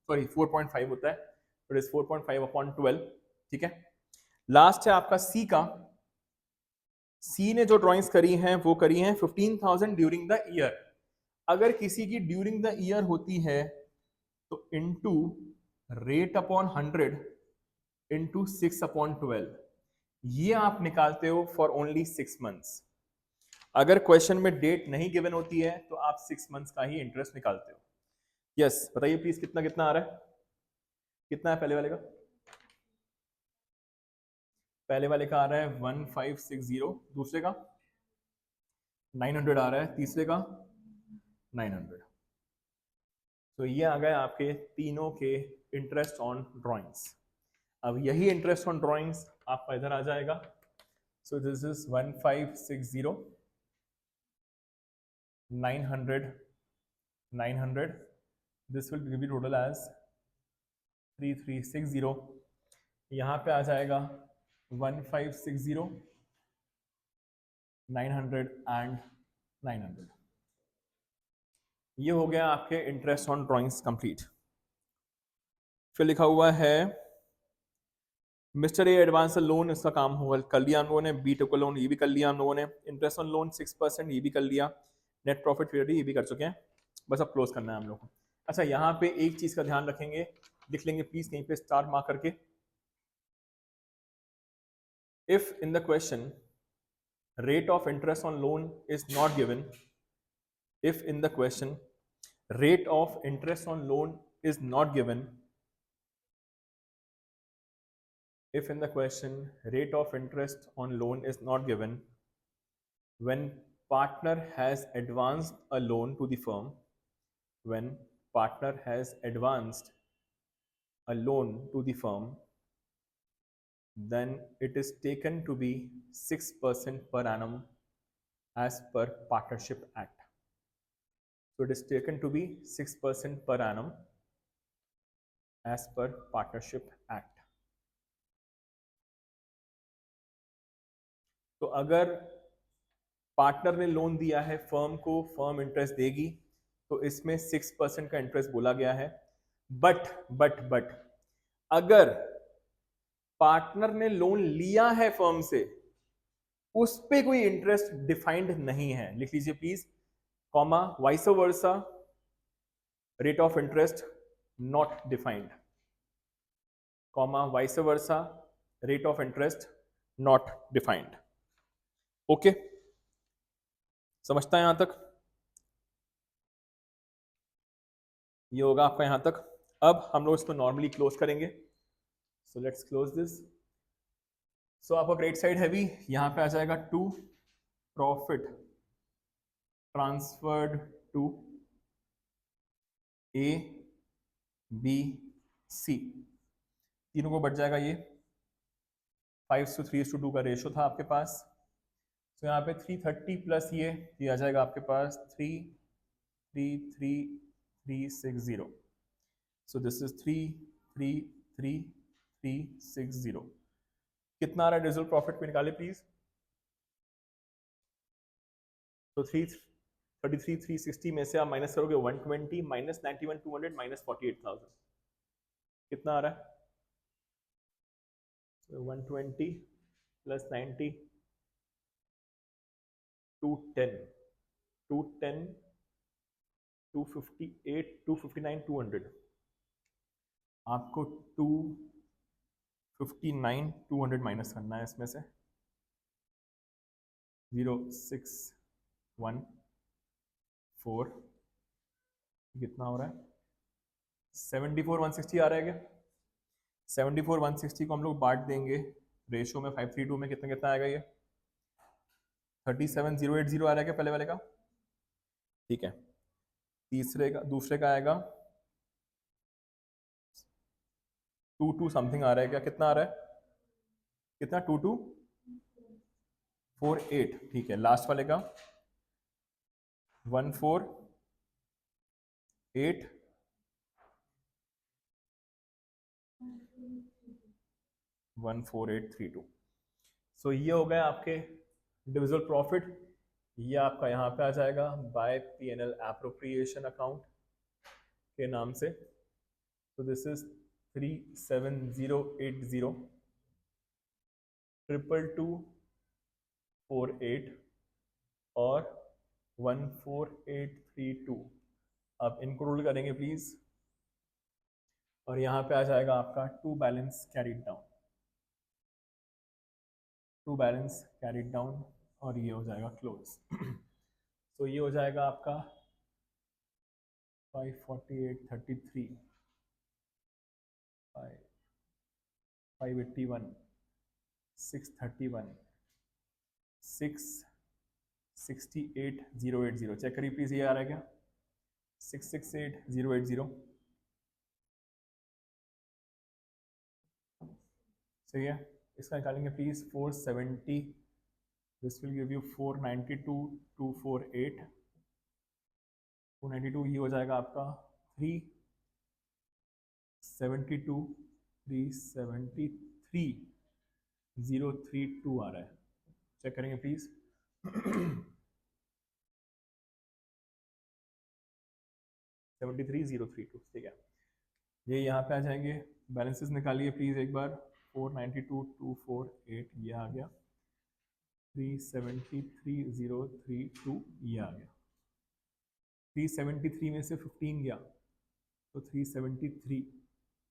सॉरी 4.5 होता है, इट इज 4.5 अपॉन 12, ठीक है। लास्ट है आपका सी का, सी ने जो ड्राइंग्स करी हैं वो करी हैं 15,000 ड्यूरिंग द ईयर। अगर किसी की ड्यूरिंग द ईयर होती है तो into rate upon 100 into 6 upon 12, ये आप निकालते हो फॉर ओनली 6 मंथ्स। अगर क्वेश्चन में डेट नहीं गिवन होती है तो आप 6 मंथ्स का ही इंटरेस्ट निकालते हो। यस बताइए प्लीज, कितना कितना आ रहा है, कितना है पहले वाले का? पहले वाले का आ रहा है 1560, दूसरे का 900 आ रहा है, तीसरे का 900। तो ये आ गए आपके तीनों के इंटरेस्ट ऑन ड्राइंग्स। अब यही इंटरेस्ट ऑन ड्राइंग्स आपका इधर आ जाएगा। So this is 1560, 900, 900, this will give you total as 3360। यहाँ पे आ जाएगा 1560, 900 एंड 900। ये हो गया आपके इंटरेस्ट ऑन ड्राइंग्स कंप्लीट। फिर लिखा हुआ है मिस्टर ए एडवांस लोन, इसका काम हुआ कर लिया हम लोगों ने। बी टू का लोन ये भी कर लिया हम लोगों ने। इंटरेस्ट ऑन लोन 6% ये भी कर लिया। नेट प्रॉफिट फिर ये भी कर चुके हैं। बस अब क्लोज करना है हम लोग को। अच्छा यहाँ पे एक चीज का ध्यान रखेंगे, लिख लेंगे प्लीज कहीं पे स्टार मार्क करके। If in the question rate of interest on loan is not given, if in the question rate of interest on loan is not given, if in the question rate of interest on loan is not given, when partner has advanced a loan to the firm, when partner has advanced a loan to the firm, then it is taken to be 6% per annum as per Partnership Act. So it is taken to be 6% per annum as per Partnership Act. तो अगर पार्टनर ने लोन दिया है फर्म को, फर्म इंटरेस्ट देगी, तो इसमें 6% का इंटरेस्ट बोला गया है। बट अगर पार्टनर ने लोन लिया है फर्म से, उस पे कोई इंटरेस्ट डिफाइंड नहीं है, लिख लीजिए please, comma vice versa rate of interest not defined, comma vice versa rate of interest not defined. Okay, समझता है यहां तक? ये होगा आपका यहां तक। अब हम लोग इसको नॉर्मली क्लोज करेंगे। So let's close this. So आपका क्रेडिट साइड हैवी, यहां पे आ जाएगा to profit transferred to A B C, तीनों को बढ़ जाएगा ये। 5:3:2 का रेशो था आपके पास। तो यहाँ पे 330 प्लस ये आ जाएगा आपके पास 333,360। सो दिस इज 333,360। कितना आ रहा है डिजिटल प्रॉफिट पे निकाले प्लीज। तो 333,360 में से आप माइनस करोगे 120 माइनस 91,200 माइनस 48,000, कितना आ रहा है? 120 प्लस 90 210 258 259 200, आपको 259 200 माइनस करना है इसमें से। 061 कितना हो रहा है? 74,160 आ रहा है क्या? 74,160 को हम लोग बांट देंगे रेशो में 532 में, कितना कितना आएगा ये? 37,080 आ रहा है क्या पहले वाले का? ठीक है। तीसरे का, दूसरे का आएगा 22 समथिंग आ रहा है क्या? कितना आ रहा है? कितना? 2248, ठीक है। लास्ट वाले का 148 14832। सो ये हो गया आपके डिविजिबल प्रॉफिट। ये आपका यहाँ पे आ जाएगा बाय P&L एप्रोप्रिएशन अकाउंट के नाम से। तो दिस इज 37080 22248 और 14832। अब इनको रूल करेंगे प्लीज, और यहाँ पे आ जाएगा आपका to balance carried down, to balance carried down, और ये हो जाएगा क्लोज। तो ये हो जाएगा आपका 54833 581 631 668080। चेक करिए प्लीज, ये आ रहा है क्या? 668080 सही है। इसका निकालेंगे please 470, this will give you 492,248 292। ये हो जाएगा आपका 372,373,032 आ रहा है। चेक करेंगे प्लीज। 73,032, ठीक है। ये यहाँ पे आ जाएंगे, बैलेंसेस निकालिए प्लीज एक बार। 492,248 ये आ गया, 373,032 ये आ गया। 373 में से 15 गया तो 373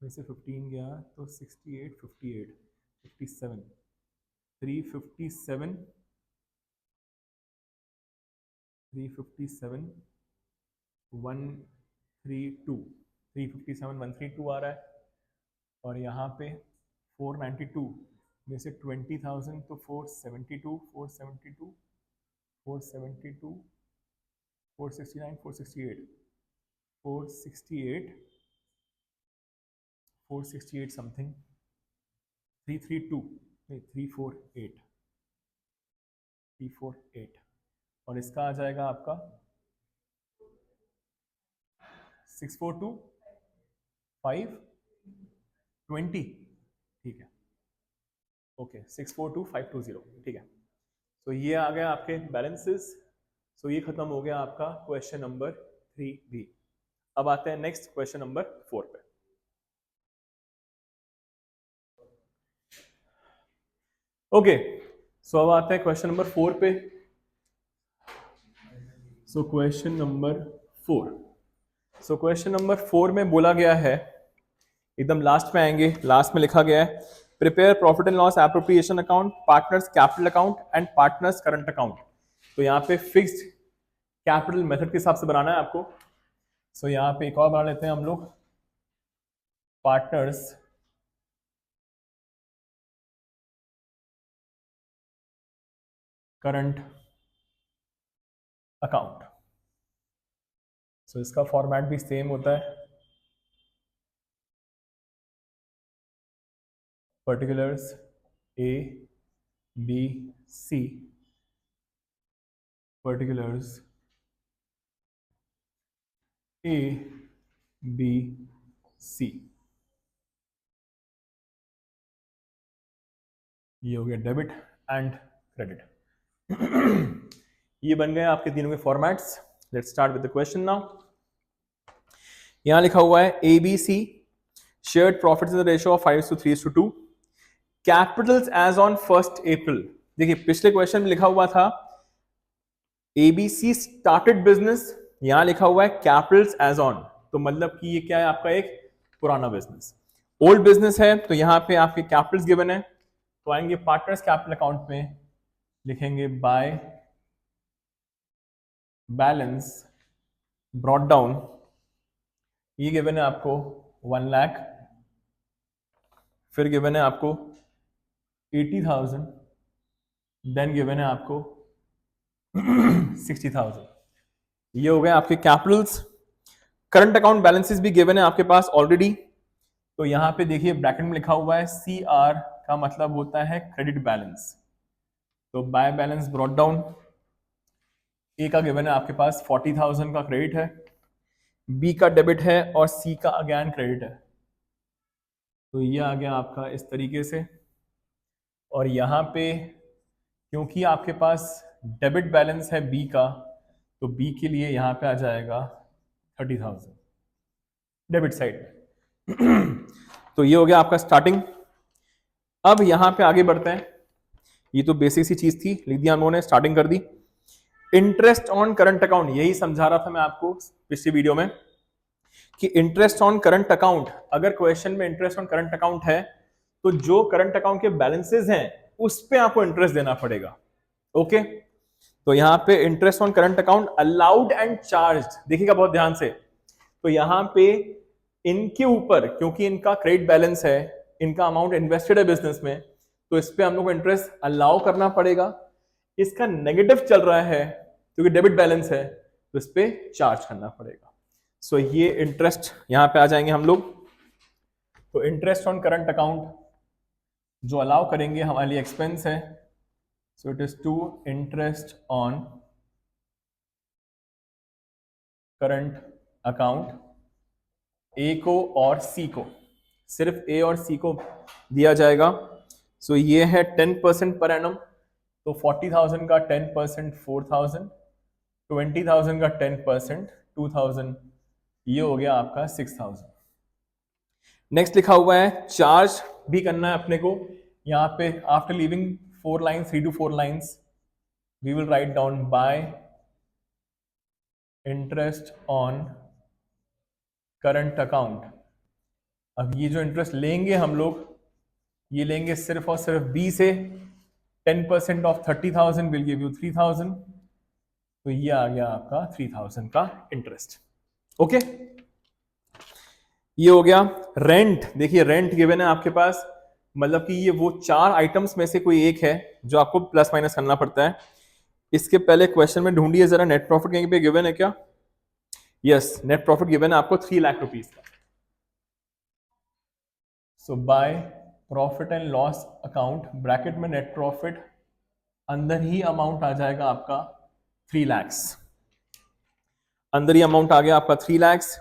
में से 15 गया तो 68 58 57 357 132 357 132 आ रहा है। और यहाँ पे 492 में से 20,000 तो 472 472 472 469 468 468 468 समथिंग 332 नहीं 348 348। और इसका आ जाएगा आपका 642 520, ठीक है। ओके 642520, ठीक है। तो ये आ गया आपके बैलेंसेस। सो ये खत्म हो गया आपका क्वेश्चन नंबर 3 भी। अब आते हैं नेक्स्ट क्वेश्चन नंबर 4 पे। ओके सो अब आते हैं क्वेश्चन नंबर 4 पे। So question number 4, so question number 4 में बोला गया है, एकदम लास्ट में आएंगे, लास्ट में लिखा गया है prepare profit and loss appropriation account, partners capital account and partners current account. तो यहाँ पे फिक्स्ड कैपिटल मेथड के हिसाब से बनाना है आपको। सो यहाँ पे एक और बना लेते हैं हम लोग, पार्टनर्स करंट अकाउंट। सो इसका फॉर्मेट भी सेम होता है, particulars A B C, particulars A B C। ये हो गया डेबिट एंड क्रेडिट। ये बन गए आपके तीनों के formats. Let's start with the question now. यहां लिखा हुआ है ABC shared profits in the ratio of 5:3:2, capitals as on 1 April. देखिए पिछले क्वेश्चन में लिखा हुआ था ABC स्टार्टेड बिजनेस, यहां लिखा हुआ है कैपिटल्स एज ऑन, तो मतलब कि ये क्या है आपका एक पुराना बिजनेस, ओल्ड बिजनेस है। तो यहां पे आपके कैपिटल्स गिवन है, तो आएंगे पार्टनर्स कैपिटल अकाउंट में, लिखेंगे बाय बैलेंस ब्रॉट डाउन, ये गिवन है आपको 1 लाख, फिर गिवन है आपको 80,000, देन गिवन है आपको 60,000। ये हो गए आपके कैपिटल्स। करंट अकाउंट बैलेंसेस भी गिवन है आपके पास ऑलरेडी। तो यहां पे देखिए ब्रैकेट में लिखा हुआ है CR का मतलब होता है क्रेडिट बैलेंस। तो बाय बैलेंस ब्रॉट डाउन, ए का गिवन है आपके पास 40,000 का क्रेडिट है, बी का डेबिट है और सी का अगेन क्रेडिट है। तो ये आ गया आपका इस तरीके से। और यहाँ पे क्योंकि आपके पास डेबिट बैलेंस है बी का, तो बी के लिए यहां पे आ जाएगा 30,000 डेबिट साइड। तो ये हो गया आपका स्टार्टिंग। अब यहां पे आगे बढ़ते हैं। ये तो बेसिक सी चीज थी, लिख दिया हम लोगों ने, स्टार्टिंग कर दी। इंटरेस्ट ऑन करंट अकाउंट, यही समझा रहा था मैं आपको पिछली वीडियो में कि इंटरेस्ट ऑन करंट अकाउंट, अगर क्वेश्चन में इंटरेस्ट ऑन करंट अकाउंट है तो जो करंट अकाउंट के बैलेंसेस हैं उस पे आपको इंटरेस्ट देना पड़ेगा। ओके, तो यहां पे interest on current account allowed and charge, देखिएगा बहुत ध्यान से। तो यहां पे इनके ऊपर, क्योंकि इनका क्रेडिट बैलेंस है, इनका अमाउंट इन्वेस्टेड है बिजनेस में, तो इस पे हम लोग को इंटरेस्ट अलाउ करना पड़ेगा। इसका नेगेटिव चल रहा है क्योंकि डेबिट बैलेंस है, तो इस पे चार्ज करना पड़ेगा। सो ये इंटरेस्ट यहां पे आ जाएंगे हम लोग। तो इंटरेस्ट ऑन करंट अकाउंट जो अलाउ करेंगे हमारे लिए एक्सपेंस है, so it is to interest on current account, A को और सी को, सिर्फ ए और सी को दिया जाएगा। सो ये है 10% पर एनम, तो 40,000 का 10% 4,000, 20,000 का 10% 2,000, ये हो गया आपका 6,000। नेक्स्ट लिखा हुआ है चार्ज भी करना है अपने को। यहाँ पे after leaving 4 lines, 3 to 4 lines, we will write down by interest on current account. अब ये जो इंटरेस्ट लेंगे हम लोग, ये लेंगे सिर्फ और सिर्फ बी से। 10% ऑफ 30,000 विल गिव यू 3,000, तो ये आ गया आपका 3,000 का इंटरेस्ट। ओके, ये हो गया। रेंट, देखिए रेंट गिवन है आपके पास, मतलब कि ये वो 4 आइटम्स में से कोई एक है जो आपको प्लस माइनस करना पड़ता है। इसके पहले क्वेश्चन में ढूंढिए जरा, नेट प्रॉफिट कहीं पे गिवन है क्या? यस, नेट प्रॉफिट गिवन है आपको 3 लाख रुपीस का। So by profit and loss account, bracket में नेट प्रॉफिट, अंदर ही अमाउंट आ जाएगा आपका 3 lakhs, अंदर ही अमाउंट आ गया आपका 3 lakhs।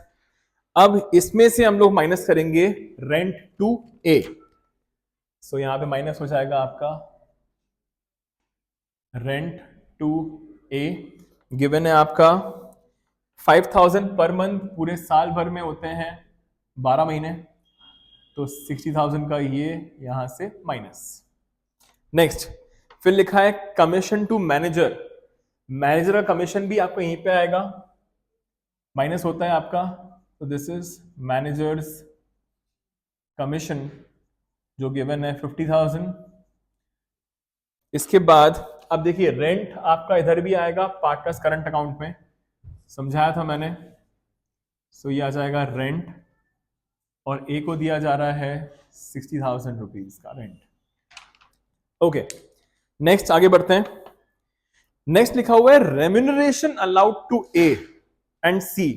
अब इसमें से हम लोग माइनस करेंगे रेंट टू ए, सो यहां पे माइनस हो जाएगा आपका रेंट टू ए। गिवन है आपका 5,000 पर मंथ, पूरे साल भर में होते हैं 12 महीने, तो 60,000 का ये यहां से माइनस। नेक्स्ट फिर लिखा है कमीशन टू मैनेजर, मैनेजर का कमीशन भी आपको यहीं पे आएगा, माइनस होता है आपका, तो दिस इज मैनेजर्स कमीशन जो गिवन है 50,000। इसके बाद अब देखिए रेंट आपका इधर भी आएगा पार्टनर्स करंट अकाउंट में, समझाया था मैंने। सो ये आ जाएगा रेंट, और ए को दिया जा रहा है 60,000 रुपीज का रेंट। ओके, नेक्स्ट आगे बढ़ते हैं। नेक्स्ट लिखा हुआ है remuneration allowed to A and C.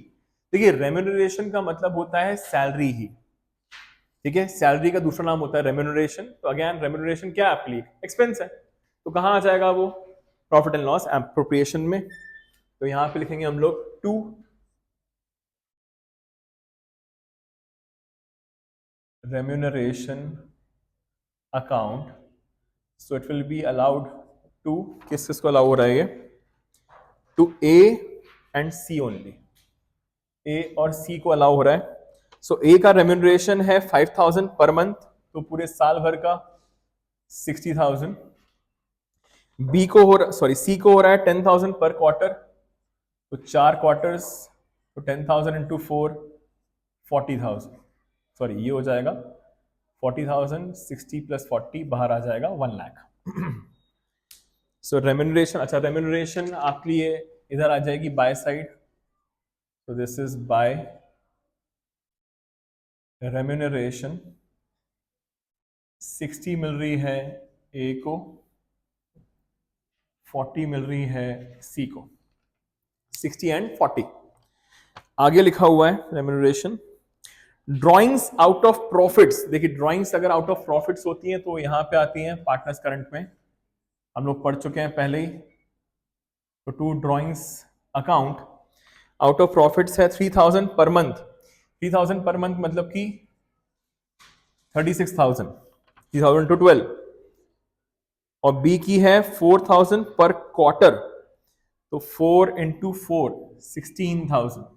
देखिए रेम्यूनरेशन का मतलब होता है सैलरी ही, ठीक है, सैलरी का दूसरा नाम होता है रेम्यूनरेशन। तो अगेन रेम्यूनरेशन क्या है आपके लिए? एक्सपेंस है, तो कहां आ जाएगा वो? प्रॉफिट एंड लॉस एप्रोप्रिएशन में। तो यहां पे लिखेंगे हम लोग to remuneration account, so it will be allowed to, किस किसको अलाउ हो रहा है ये? To A and C only, A और सी को अलाउ हो रहा है। सो ए का रेम्यूनरेशन है 5,000 पर मंथ, तो पूरे साल भर का 60,000। बी को हो रहा, सॉरी सी को हो रहा है 10,000 पर क्वार्टर, तो 4 क्वार्टर्स, तो 10,000 इंटू 4 40,000, सॉरी ये हो जाएगा 40,000, 60 प्लस 40 बाहर आ जाएगा 1 लाख। सो रेम्यूनरेशन, अच्छा रेम्यूनरेशन आपके लिए इधर आ जाएगी बाय साइड, तो दिस इज बाय रेम्यूनरेशन। 60 मिल रही है ए को, 40 मिल रही है सी को, 60 एंड 40। आगे लिखा हुआ है remuneration drawings out of profits. देखिए ड्रॉइंग्स अगर आउट ऑफ प्रॉफिट्स होती हैं तो यहां पे आती हैं पार्टनर्स करंट में, हम लोग पढ़ चुके हैं पहले ही। तो to drawings account out of profits है 3,000 पर मंथ। 3,000 पर मंथ मतलब कि 36,000, 3,000 to 12, और बी की है 4000 पर क्वार्टर, तो 4 इंटू 4 16,000,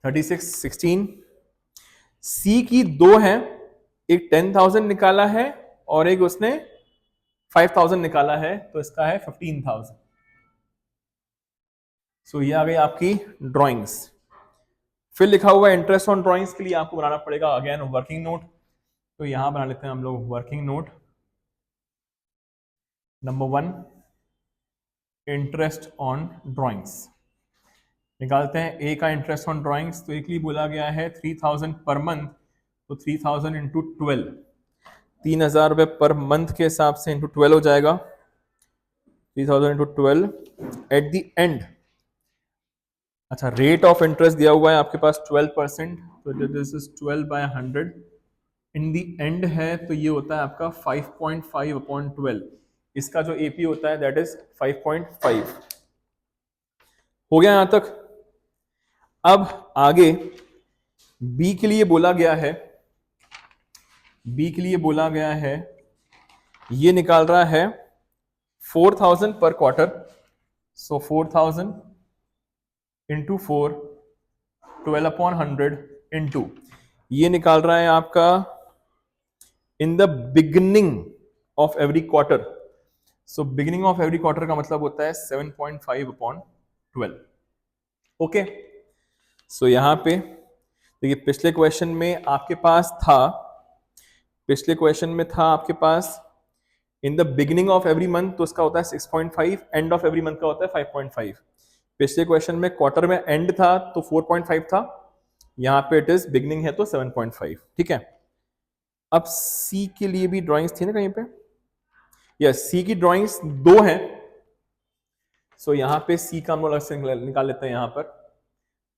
36 16। सी की दो है, एक 10,000 निकाला है और एक उसने 5,000 निकाला है, तो इसका है 15,000। सो ये आ गई आपकी ड्राइंग्स। फिर लिखा हुआ है इंटरेस्ट ऑन ड्राइंग्स के लिए आपको बनाना पड़ेगा अगेन वर्किंग नोट। तो यहां बना लेते हैं हम लोग working note. Number 1 interest on drawings निकालते हैं। ए का इंटरेस्ट ऑन ड्राइंग्स तो एक ही बोला गया है 3,000 पर मंथ, तो 3,000 इंटू 12, 3,000 रुपये पर मंथ के हिसाब से इंटू 12 हो जाएगा। 3,000 इंटू 12 एट द एंड। अच्छा, रेट ऑफ इंटरेस्ट दिया हुआ है आपके पास 12%, तो this is 12 by 100। In the end है तो ये होता है आपका 5.5 अपॉन 12। इसका जो एपी होता है दैट इज 5.5। हो गया यहां तक। अब आगे बी के लिए बोला गया है, बी के लिए बोला गया है, ये निकाल रहा है 4,000 पर क्वार्टर, सो 4,000 इंटू 4 12 अपॉन 100 इंटू ये निकाल रहा है आपका इन the beginning of every quarter. So beginning of every quarter का मतलब होता है 7.5 अपॉन 12। ओके, सो यहां पे देखिए पिछले क्वेश्चन में आपके पास था, पिछले क्वेश्चन में था आपके पास in the beginning of every month, तो उसका होता है 6.5, एंड ऑफ एवरी मंथ का होता है 5.5। पिछले क्वेश्चन में क्वार्टर में एंड था तो 4.5 था, यहां पे इट इज बिगिनिंग है तो 7.5। ठीक है, अब सी के लिए भी ड्राइंग्स थी ना कहीं पे, यस सी की ड्राइंग्स दो हैं। सो यहां पे सी का हम लोग अलग से निकाल लेते हैं यहां पर।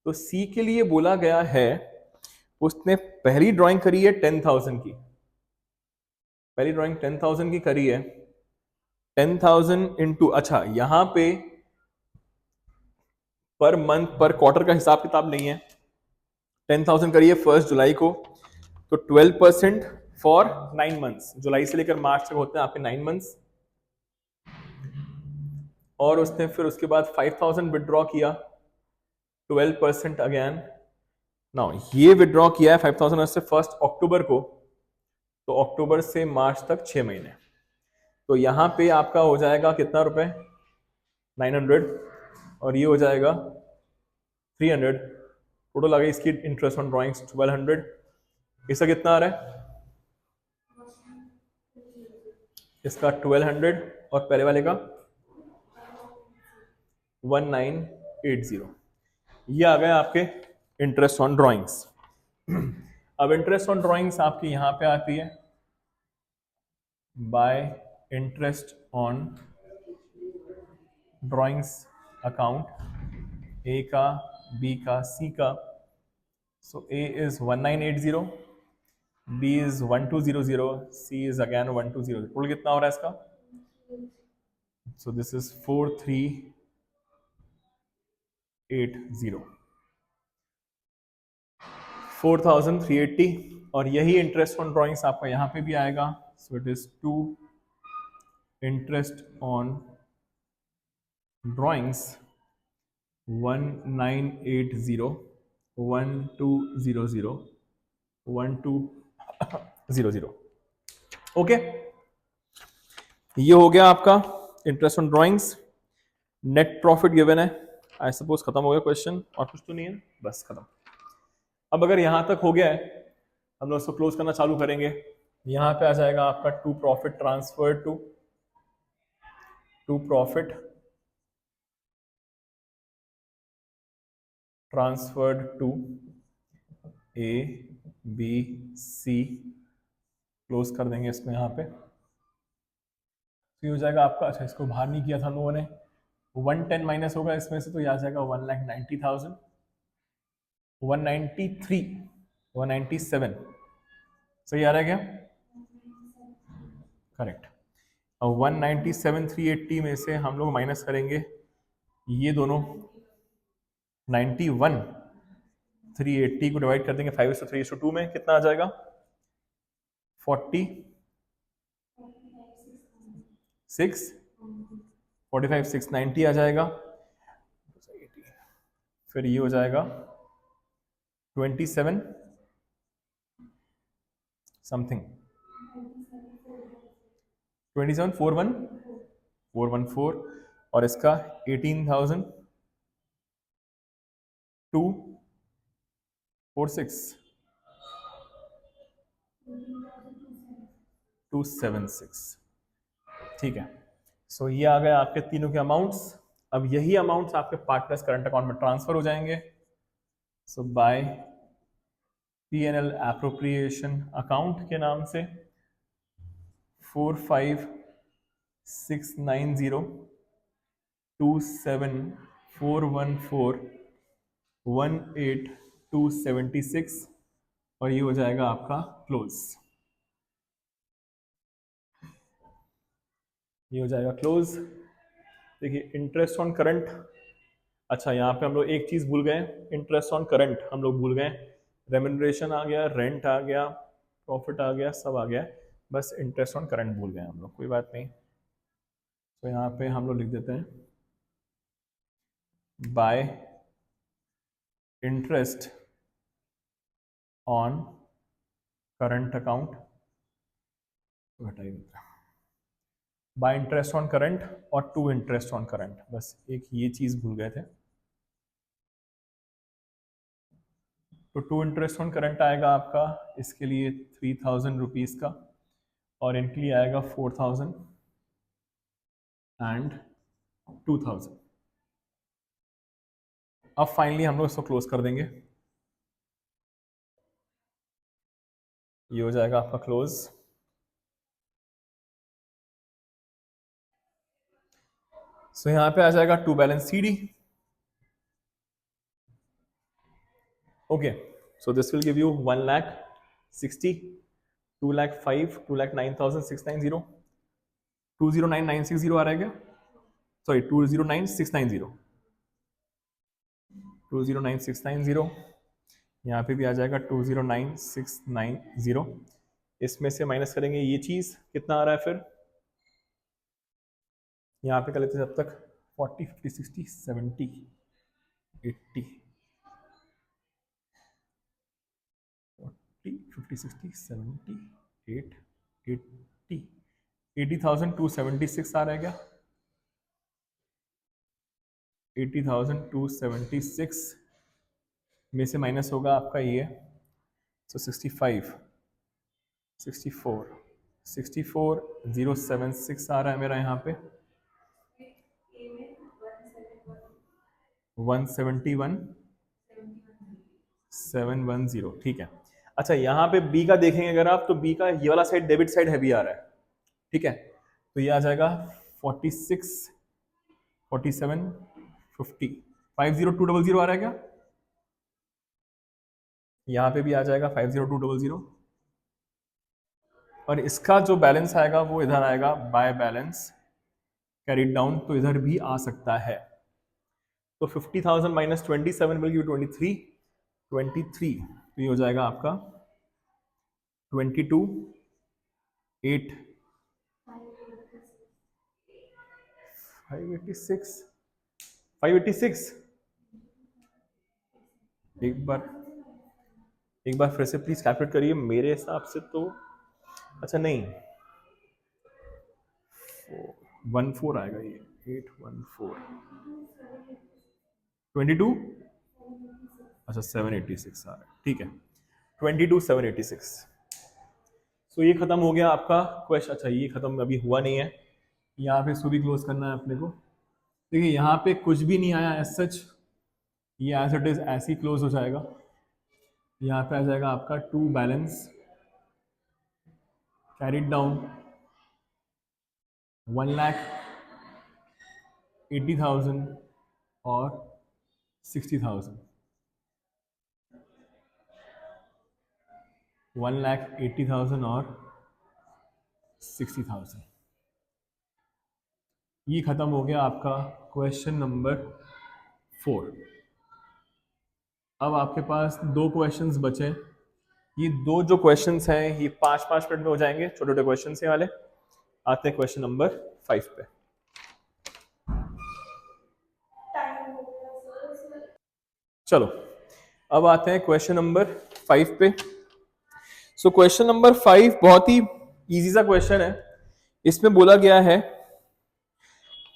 तो सी के लिए बोला गया है, उसने पहली ड्राइंग करी है 10,000 की, पहली ड्राइंग 10,000 की करी है। 10,000 इंटू, अच्छा यहां पे पर मंथ पर क्वार्टर का हिसाब किताब नहीं है। 10,000 करी है 1 जुलाई को, तो 12% फॉर 9 मंथ्स, जुलाई से लेकर मार्च तक होते हैं आपके 9 मंथ्स। और उसने फिर उसके बाद 5,000 विड्रॉ किया, 12% अगेन। नाउ ये विड्रॉ किया है 5,000 से 1 अक्टूबर को, तो अक्टूबर से मार्च तक 6 महीने। तो यहां पे आपका हो जाएगा कितना रुपए, 900, और ये हो जाएगा 300। टोटल आ गई इसकी इंटरेस्ट ऑन ड्राइंग्स 1200। इसका कितना आ रहा है, इसका 1200 और पहले वाले का 1980। ये आ गए आपके इंटरेस्ट ऑन ड्राइंग्स। अब इंटरेस्ट ऑन ड्राइंग्स आपकी यहां पे आती है by interest on drawings account, A का, बी का, सी का। So A is 1980, B is 1200, C is again 1200। Total कितना हो रहा है इसका, सो दिस इज 4380, 4,380। और यही इंटरेस्ट ऑन ड्राइंग्स आपका यहां पे भी आएगा। सो it is 2 interest on drawings 1980 1200 1200। Okay, ये हो गया आपका interest on drawings. Net profit given है, आई सपोज खत्म हो गया क्वेश्चन, और कुछ तो नहीं है, बस खत्म। अब अगर यहां तक हो गया है, हम लोग इसको क्लोज करना चालू करेंगे। यहां पे आ जाएगा आपका to profit transfer to profit transferred to A B C, close कर देंगे इसको यहाँ पे। तो ये हो जाएगा आपका, अच्छा इसको बाहर नहीं किया था हम लोगों ने, 110 माइनस होगा इसमें से, तो ये आ जाएगा 1,90,000, 193, 197। सही आ रहा है क्या, करेक्ट। अब 197,380 में से हम लोग माइनस करेंगे ये दोनों, 91,380 को डिवाइड कर देंगे 5:3:2 में, कितना आ जाएगा 40, 645 690 आ जाएगा। फिर ये हो जाएगा 27 समथिंग 27 414 और इसका 18,246 276। ठीक है, सो ये आ गए आपके तीनों के अमाउंट्स। अब यही अमाउंट्स आपके पार्टनर्स करंट अकाउंट में ट्रांसफर हो जाएंगे। सो बाय P&L एप्रोप्रिएशन अकाउंट के नाम से 456902741418,276 और ये हो जाएगा आपका क्लोज। ये हो जाएगा क्लोज। देखिए इंटरेस्ट ऑन करंट, अच्छा यहाँ पे हम लोग एक चीज भूल गए, इंटरेस्ट ऑन करंट हम लोग भूल गए। रेम्यूनरेशन आ गया, रेंट आ गया, प्रॉफिट आ गया, सब आ गया, बस इंटरेस्ट ऑन करंट भूल गए हम लोग। कोई बात नहीं, तो यहाँ पे हम लोग लिख देते हैं by interest on current account, घटाइए बाय इंटरेस्ट ऑन करंट और टू इंटरेस्ट ऑन करंट, बस एक ये चीज भूल गए थे। तो टू इंटरेस्ट ऑन करंट आएगा आपका इसके लिए 3,000 रुपीज का और इनके लिए आएगा 4,000 एंड 2,000। अब फाइनली हम लोग इसको क्लोज कर देंगे। ये हो जाएगा आपका क्लोज। सो यहां पे आ जाएगा to balance CD। Okay, so this will give you 1,60,000, 2,05,000, 2,09,690, 209,960 आ रहा है क्या? सॉरी 209,690, 209,690। यहाँ पे भी आ जाएगा 209,690। इसमें से माइनस करेंगे ये चीज, कितना आ रहा है फिर? यहाँ पे कर लेते हैं जब तक 40, 50, 60, 70, 80, 40, 50, 60, 70, 8, 80, 80,276 आ रहा है क्या? 80,276 में से माइनस होगा आपका ये, सो 65, 64, 64,076 आ रहा है मेरा यहाँ पे, 171,710। ठीक है, अच्छा यहाँ पे बी का देखेंगे अगर आप, तो बी का ये वाला साइड डेबिट साइड हैवी आ रहा है। ठीक है, तो ये आ जाएगा 46, 47, 50, 50200 आ रहा है क्या? यहाँ पे भी आ जाएगा 50200 और इसका जो बैलेंस आएगा वो इधर आएगा बाय बैलेंस कैरिड डाउन, तो इधर भी आ सकता है। तो 50,000 माइनस 27 विल गिव 23, 23, तो ये हो जाएगा आपका 22, 8, 586, 586। एक बार फिर से प्लीज कैलकुलेट करिए, मेरे हिसाब से तो अच्छा नहीं 14 आएगा ये, 814, 22, अच्छा 786 आ रहा है। ठीक है, 22,786। सो ये खत्म हो गया आपका क्वेश्चन। अच्छा ये खत्म अभी हुआ नहीं है, यहाँ पे इसको भी क्लोज करना है अपने को। देखिए यहाँ पे कुछ भी नहीं आया एज सच, ये एज इट इज ऐसे ही क्लोज हो जाएगा। यहाँ पे आ जाएगा आपका टू बैलेंस कैरिड डाउन 1,80,000 और 60,000, 1,80,000 और 60,000। ये खत्म हो गया आपका क्वेश्चन नंबर 4। अब आपके पास दो क्वेश्चंस बचे। ये दो जो क्वेश्चंस हैं ये 5-5 मिनट में हो जाएंगे, छोटे छोटे क्वेश्चन से वाले। आते हैं क्वेश्चन नंबर 5 पे। चलो अब आते हैं क्वेश्चन नंबर 5 पे। सो क्वेश्चन नंबर 5 बहुत ही इजी सा क्वेश्चन है। इसमें बोला गया है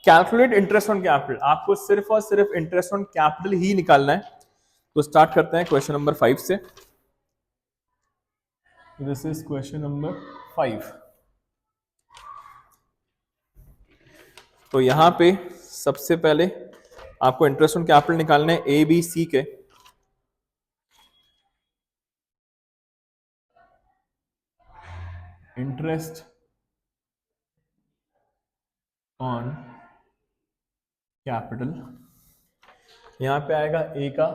कैलकुलेट इंटरेस्ट ऑन कैपिटल, आपको सिर्फ और सिर्फ इंटरेस्ट ऑन कैपिटल ही निकालना है। तो स्टार्ट करते हैं क्वेश्चन नंबर 5 से। This is question number 5। तो यहां पे सबसे पहले आपको इंटरेस्ट ऑन कैपिटल निकालना है ए बी सी के। इंटरेस्ट ऑन कैपिटल, यहां पे आएगा ए का।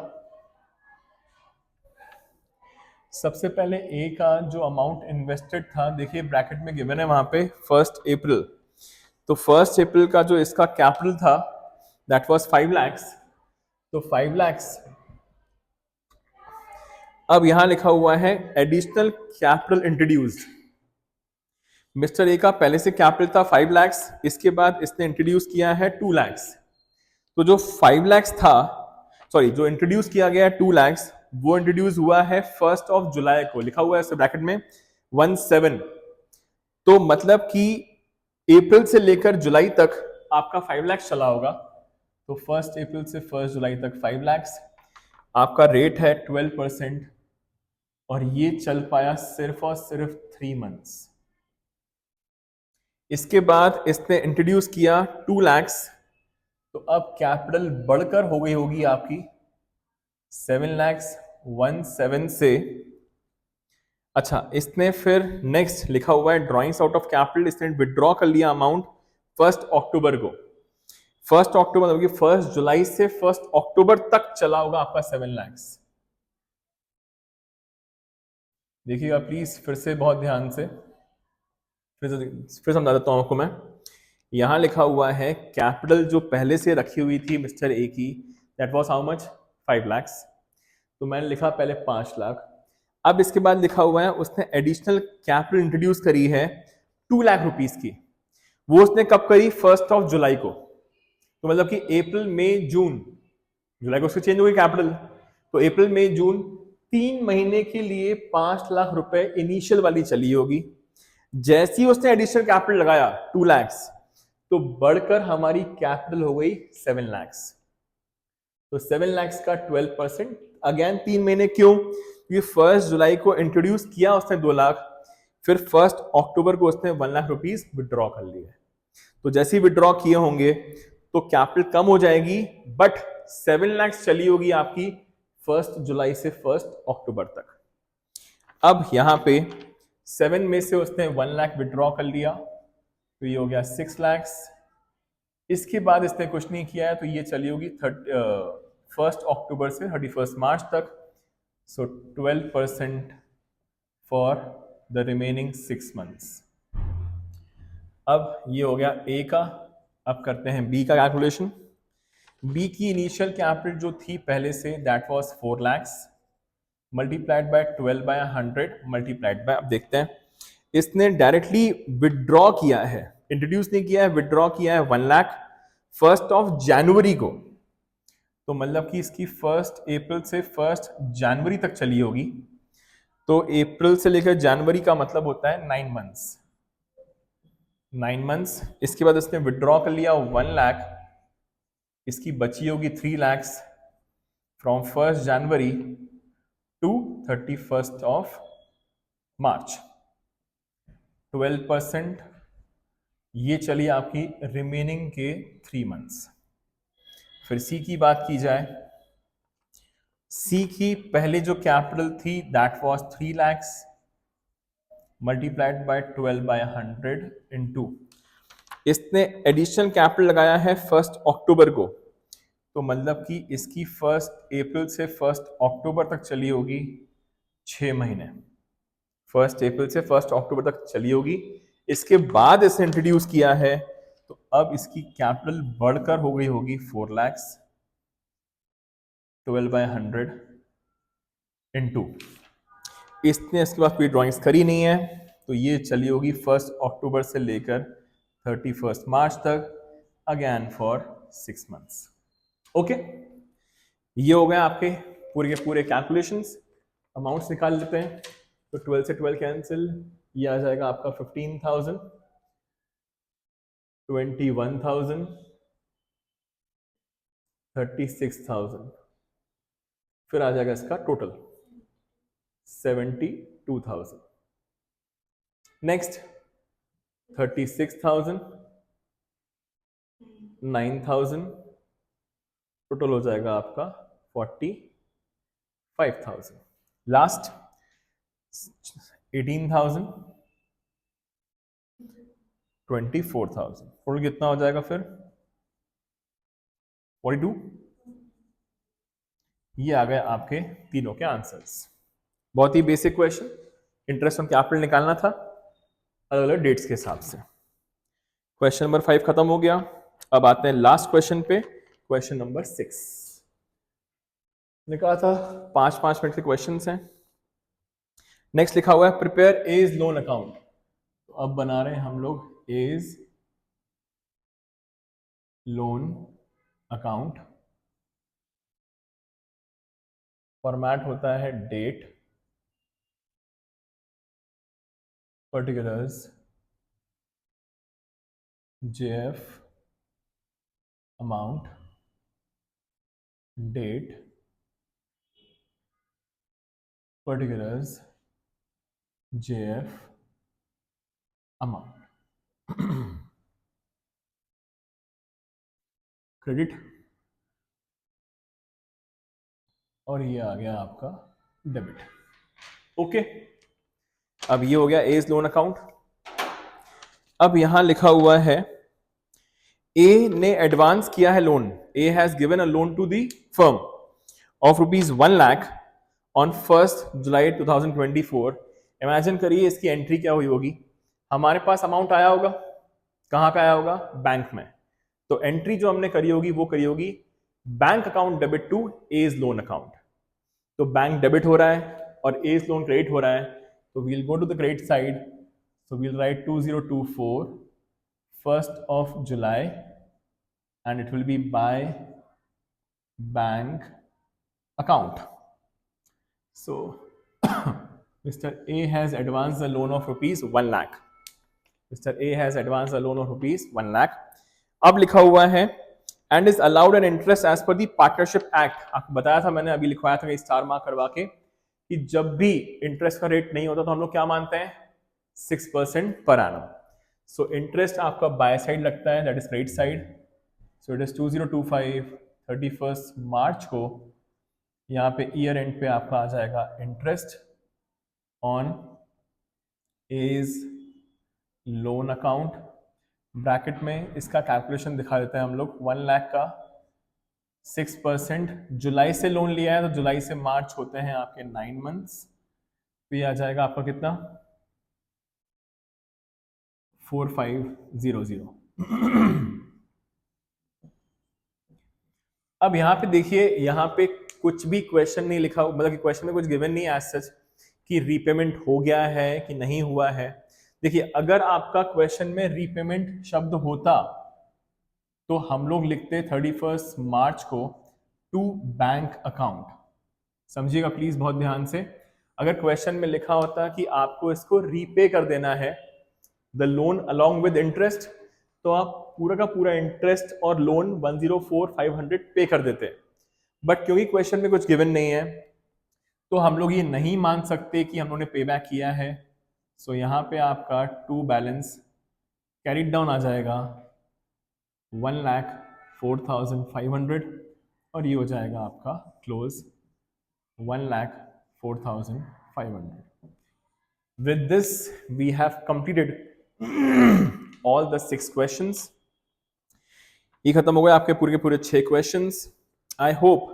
सबसे पहले ए का जो अमाउंट इन्वेस्टेड था, देखिए ब्रैकेट में गिवन है वहां पे 1 अप्रैल। तो 1 अप्रैल का जो इसका कैपिटल था दैट वाज 5 लाख। तो 5 लाख अब यहां लिखा हुआ है additional capital introduced. Mister A का पहले से कैपिटल था 5 लाख, इसके बाद इसने इंट्रोड्यूस किया है 2 लाख। तो जो 5 लाख था, सॉरी जो इंट्रोड्यूस किया गया है 2 लाख, वो इंट्रोड्यूस हुआ है 1 जुलाई को, लिखा हुआ है इस ब्रैकेट में 17। तो मतलब कि अप्रैल से लेकर जुलाई तक आपका 5 लाख चला होगा। तो 1 अप्रैल से 1 जुलाई तक 5 लाख, आपका रेट है 12%, और ये चल पाया सिर्फ और सिर्फ 3 मंथ्स। इसके बाद इसने इंट्रोड्यूस किया 2 लाख, तो अब कैपिटल बढ़कर हो गई होगी आपकी 7,17,000 से। अच्छा, इसने फिर नेक्स्ट लिखा हुआ है ड्रॉइंग्स आउट ऑफ कैपिटल, इसने विड्रॉ कर लिया अमाउंट 1 अक्टूबर को। 1 अक्टूबर मतलब कि 1 जुलाई से 1 अक्टूबर तक चला होगा आपका 7 लाख। देखिएगा प्लीज फिर से बहुत ध्यान से, फिर समझा देता हूं आपको मैं। यहां लिखा हुआ है कैपिटल जो पहले से रखी हुई थी मिस्टर ए की, that was how much 5 lakh. तो मैंने लिखा पहले 5 लाख। अब इसके बाद लिखा हुआ है उसने एडिशनल कैपिटल इंट्रोड्यूस करी है 2 लाख रुपीस की। वो उसने कब करी? 1 जुलाई को। तो मतलब कि अप्रैल मई जून, जुलाई को उसकी चेंज हो गई कैपिटल, तो अप्रैल मई जून 3 महीने के लिए 5 लाख रुपए इनिशियल वाली चली होगी। जैसे ही उसने एडिशनल कैपिटल लगाया 2 लाख, तो बढ़कर हमारी कैपिटल हो गई 7 लाख। तो 7 लाख का 12%, अगेन 3 महीने। क्यों? क्योंकि 1 जुलाई को इंट्रोड्यूस किया उसने 2 लाख, फिर 1 अक्टूबर को उसने 1 लाख रुपीस विड्रॉ कर लिए। तो जैसे ही विड्रॉ किए होंगे तो कैपिटल कम हो जाएगी, बट 7 लाख चली होगी आपकी 1 जुलाई से 1 अक्टूबर तक। अब यहां पे 7 में से उसने 1 लाख विड्रॉ कर लिया, तो ये हो गया 6 लाख। इसके बाद इसने कुछ नहीं किया है, तो ये चली होगी 1 अक्टूबर से 31 मार्च तक। सो 12% फॉर द रिमेनिंग 6 मंथ्स। अब ये हो गया ए का। अब करते हैं बी का कैलकुलेशन। बी की इनिशियल कैपिटल जो थी पहले से, that was 4 lakh, multiplied by 12/100 multiplied by, अब देखते हैं इसने डायरेक्टली विड्रॉ किया है, इंट्रोड्यूस नहीं किया है, विड्रॉ किया है 1 लाख 1 जनवरी को। तो मतलब कि इसकी 1 अप्रैल से 1 जनवरी तक चली होगी। तो अप्रैल से लेकर जनवरी का मतलब होता है 9 मंथ्स। 9 मंथ्स। इसके बाद इसने विड्रॉ कर लिया 1 लाख, इसकी बची होगी 3 लाख फ्रॉम 1 जनवरी टू 31 मार्च। 12% ये चली आपकी रिमेनिंग के 3 मंथ्स। फिर सी की बात की जाए, सी की पहले जो कैपिटल थी that was 3 lakh multiplied by 12/100 into, इसने एडिशनल कैपिटल लगाया है 1 अक्टूबर को। तो मतलब कि इसकी 1 अप्रैल से 1 अक्टूबर तक चली होगी 6 महीने। 1 अप्रैल से 1 अक्टूबर तक चली होगी। इसके बाद इसने इंट्रोड्यूस किया है, तो अब इसकी कैपिटल बढ़कर हो गई होगी 4 लाख 12/100 इनटू, इसने इसके बाद कोई ड्राइंग्स करी नहीं है, तो ये चली होगी 1 अक्टूबर से लेकर 31 मार्च तक, अगेन फॉर 6 मंथ्स। ओके, ये हो गए आपके पूरे के पूरे कैलकुलेशंस। अमाउंट्स निकाल लेते हैं। तो 12 से 12 कैंसिल, ये आ जाएगा आपका 15,000, 21,000, 36,000, फिर आ जाएगा इसका टोटल 72,000। नेक्स्ट 36,000, 9,000, टोटल हो जाएगा आपका 45,000। लास्ट 18,000, 24,000, टोटल कितना हो जाएगा फिर 42। ये आ गए आपके तीनों के आंसर्स। बहुत ही basic question, interest on capital निकालना था अलग अलग डेट्स के हिसाब से। क्वेश्चन नंबर 5 खत्म हो गया। अब आते हैं लास्ट क्वेश्चन पे, क्वेश्चन नंबर 6। लिखा था 5-5 मिनट के क्वेश्चंस हैं। नेक्स्ट लिखा हुआ है प्रिपेयर एज लोन अकाउंट। तो अब बना रहे हैं हम लोग एज लोन अकाउंट। फॉर्मेट होता है date, particulars, JF, amount, date, particulars, JF, amount. Credit, और ये आ गया आपका डेबिट। ओके, अब ये हो गया एज लोन अकाउंट। अब यहां लिखा हुआ है ए ने एडवांस किया है loan, A has given a loan to the firm of ₹1 lakh ऑन 1 जुलाई 2024। इमेजिन करिए इसकी एंट्री क्या हुई होगी। हमारे पास अमाउंट आया होगा, कहां पे आया होगा, बैंक में। तो एंट्री जो हमने करी होगी वो करी होगी bank account debit to A's loan account. तो बैंक डेबिट हो रहा है और एज लोन क्रेडिट हो रहा है, तो we'll go to the credit side. So we'll write 2024 1st of July and it will be by bank account. So Mr. A has advanced the loan of ₹1 lakh. Mr. A has advanced the loan of ₹1 lakh. अब लिखा हुआ है and is allowed an interest as per the partnership act. आपको बताया था मैंने, अभी लिखवाया था स्टार मार्क करवा के, कि जब भी इंटरेस्ट का रेट नहीं होता तो हम लोग क्या मानते हैं, 6% पर एनम। सो इंटरेस्ट आपका बाय साइड लगता है, that is credit side. So it is 2025 31 March को, यहाँ पे ईयर एंड पे आपका आ जाएगा interest on A's loan account. Bracket में इसका कैलकुलेशन दिखा देते हैं हम लोग। 1 लाख का 6%, जुलाई से लोन लिया है तो जुलाई से मार्च होते हैं आपके 9 मंथ्स। तो ये आ जाएगा आपका कितना, 4500। अब यहां पे देखिए, यहां पे कुछ भी क्वेश्चन नहीं लिखा, मतलब कि क्वेश्चन में कुछ गिवन नहीं एज सच कि रीपेमेंट हो गया है कि नहीं हुआ है। देखिए, अगर आपका क्वेश्चन में रीपेमेंट शब्द होता तो हम लोग लिखते 31 मार्च को टू बैंक अकाउंट। समझिएगा प्लीज बहुत ध्यान से। अगर क्वेश्चन में लिखा होता कि आपको इसको रीपे कर देना है, the loan along with interest, तो आप पूरा का पूरा इंटरेस्ट और लोन 104,500 पे कर देते। बट क्योंकि क्वेश्चन में कुछ गिवन नहीं है तो हम लोग ये नहीं मान सकते कि हम लोगों ने पे बैक किया है। सो यहाँ पे आपका टू बैलेंस कैरिड डाउन आ जाएगा 1,04,500 और ये हो जाएगा आपका close 1,04,500। With this we have completed all the 6 questions. ये खत्म हो गए आपके पूरे के पूरे 6 क्वेश्चंस। आई होप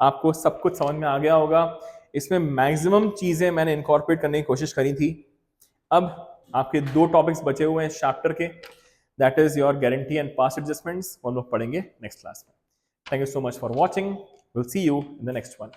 आपको सब कुछ समझ में आ गया होगा। इसमें मैक्सिमम चीजें मैंने इनकॉर्पोरेट करने की कोशिश करी थी। अब आपके 2 टॉपिक्स बचे हुए हैं चैप्टर के, that is your guarantee and past adjustments, हम लोग पढ़ेंगे नेक्स्ट क्लास में। Thank you so much for watching, will see you in the next one.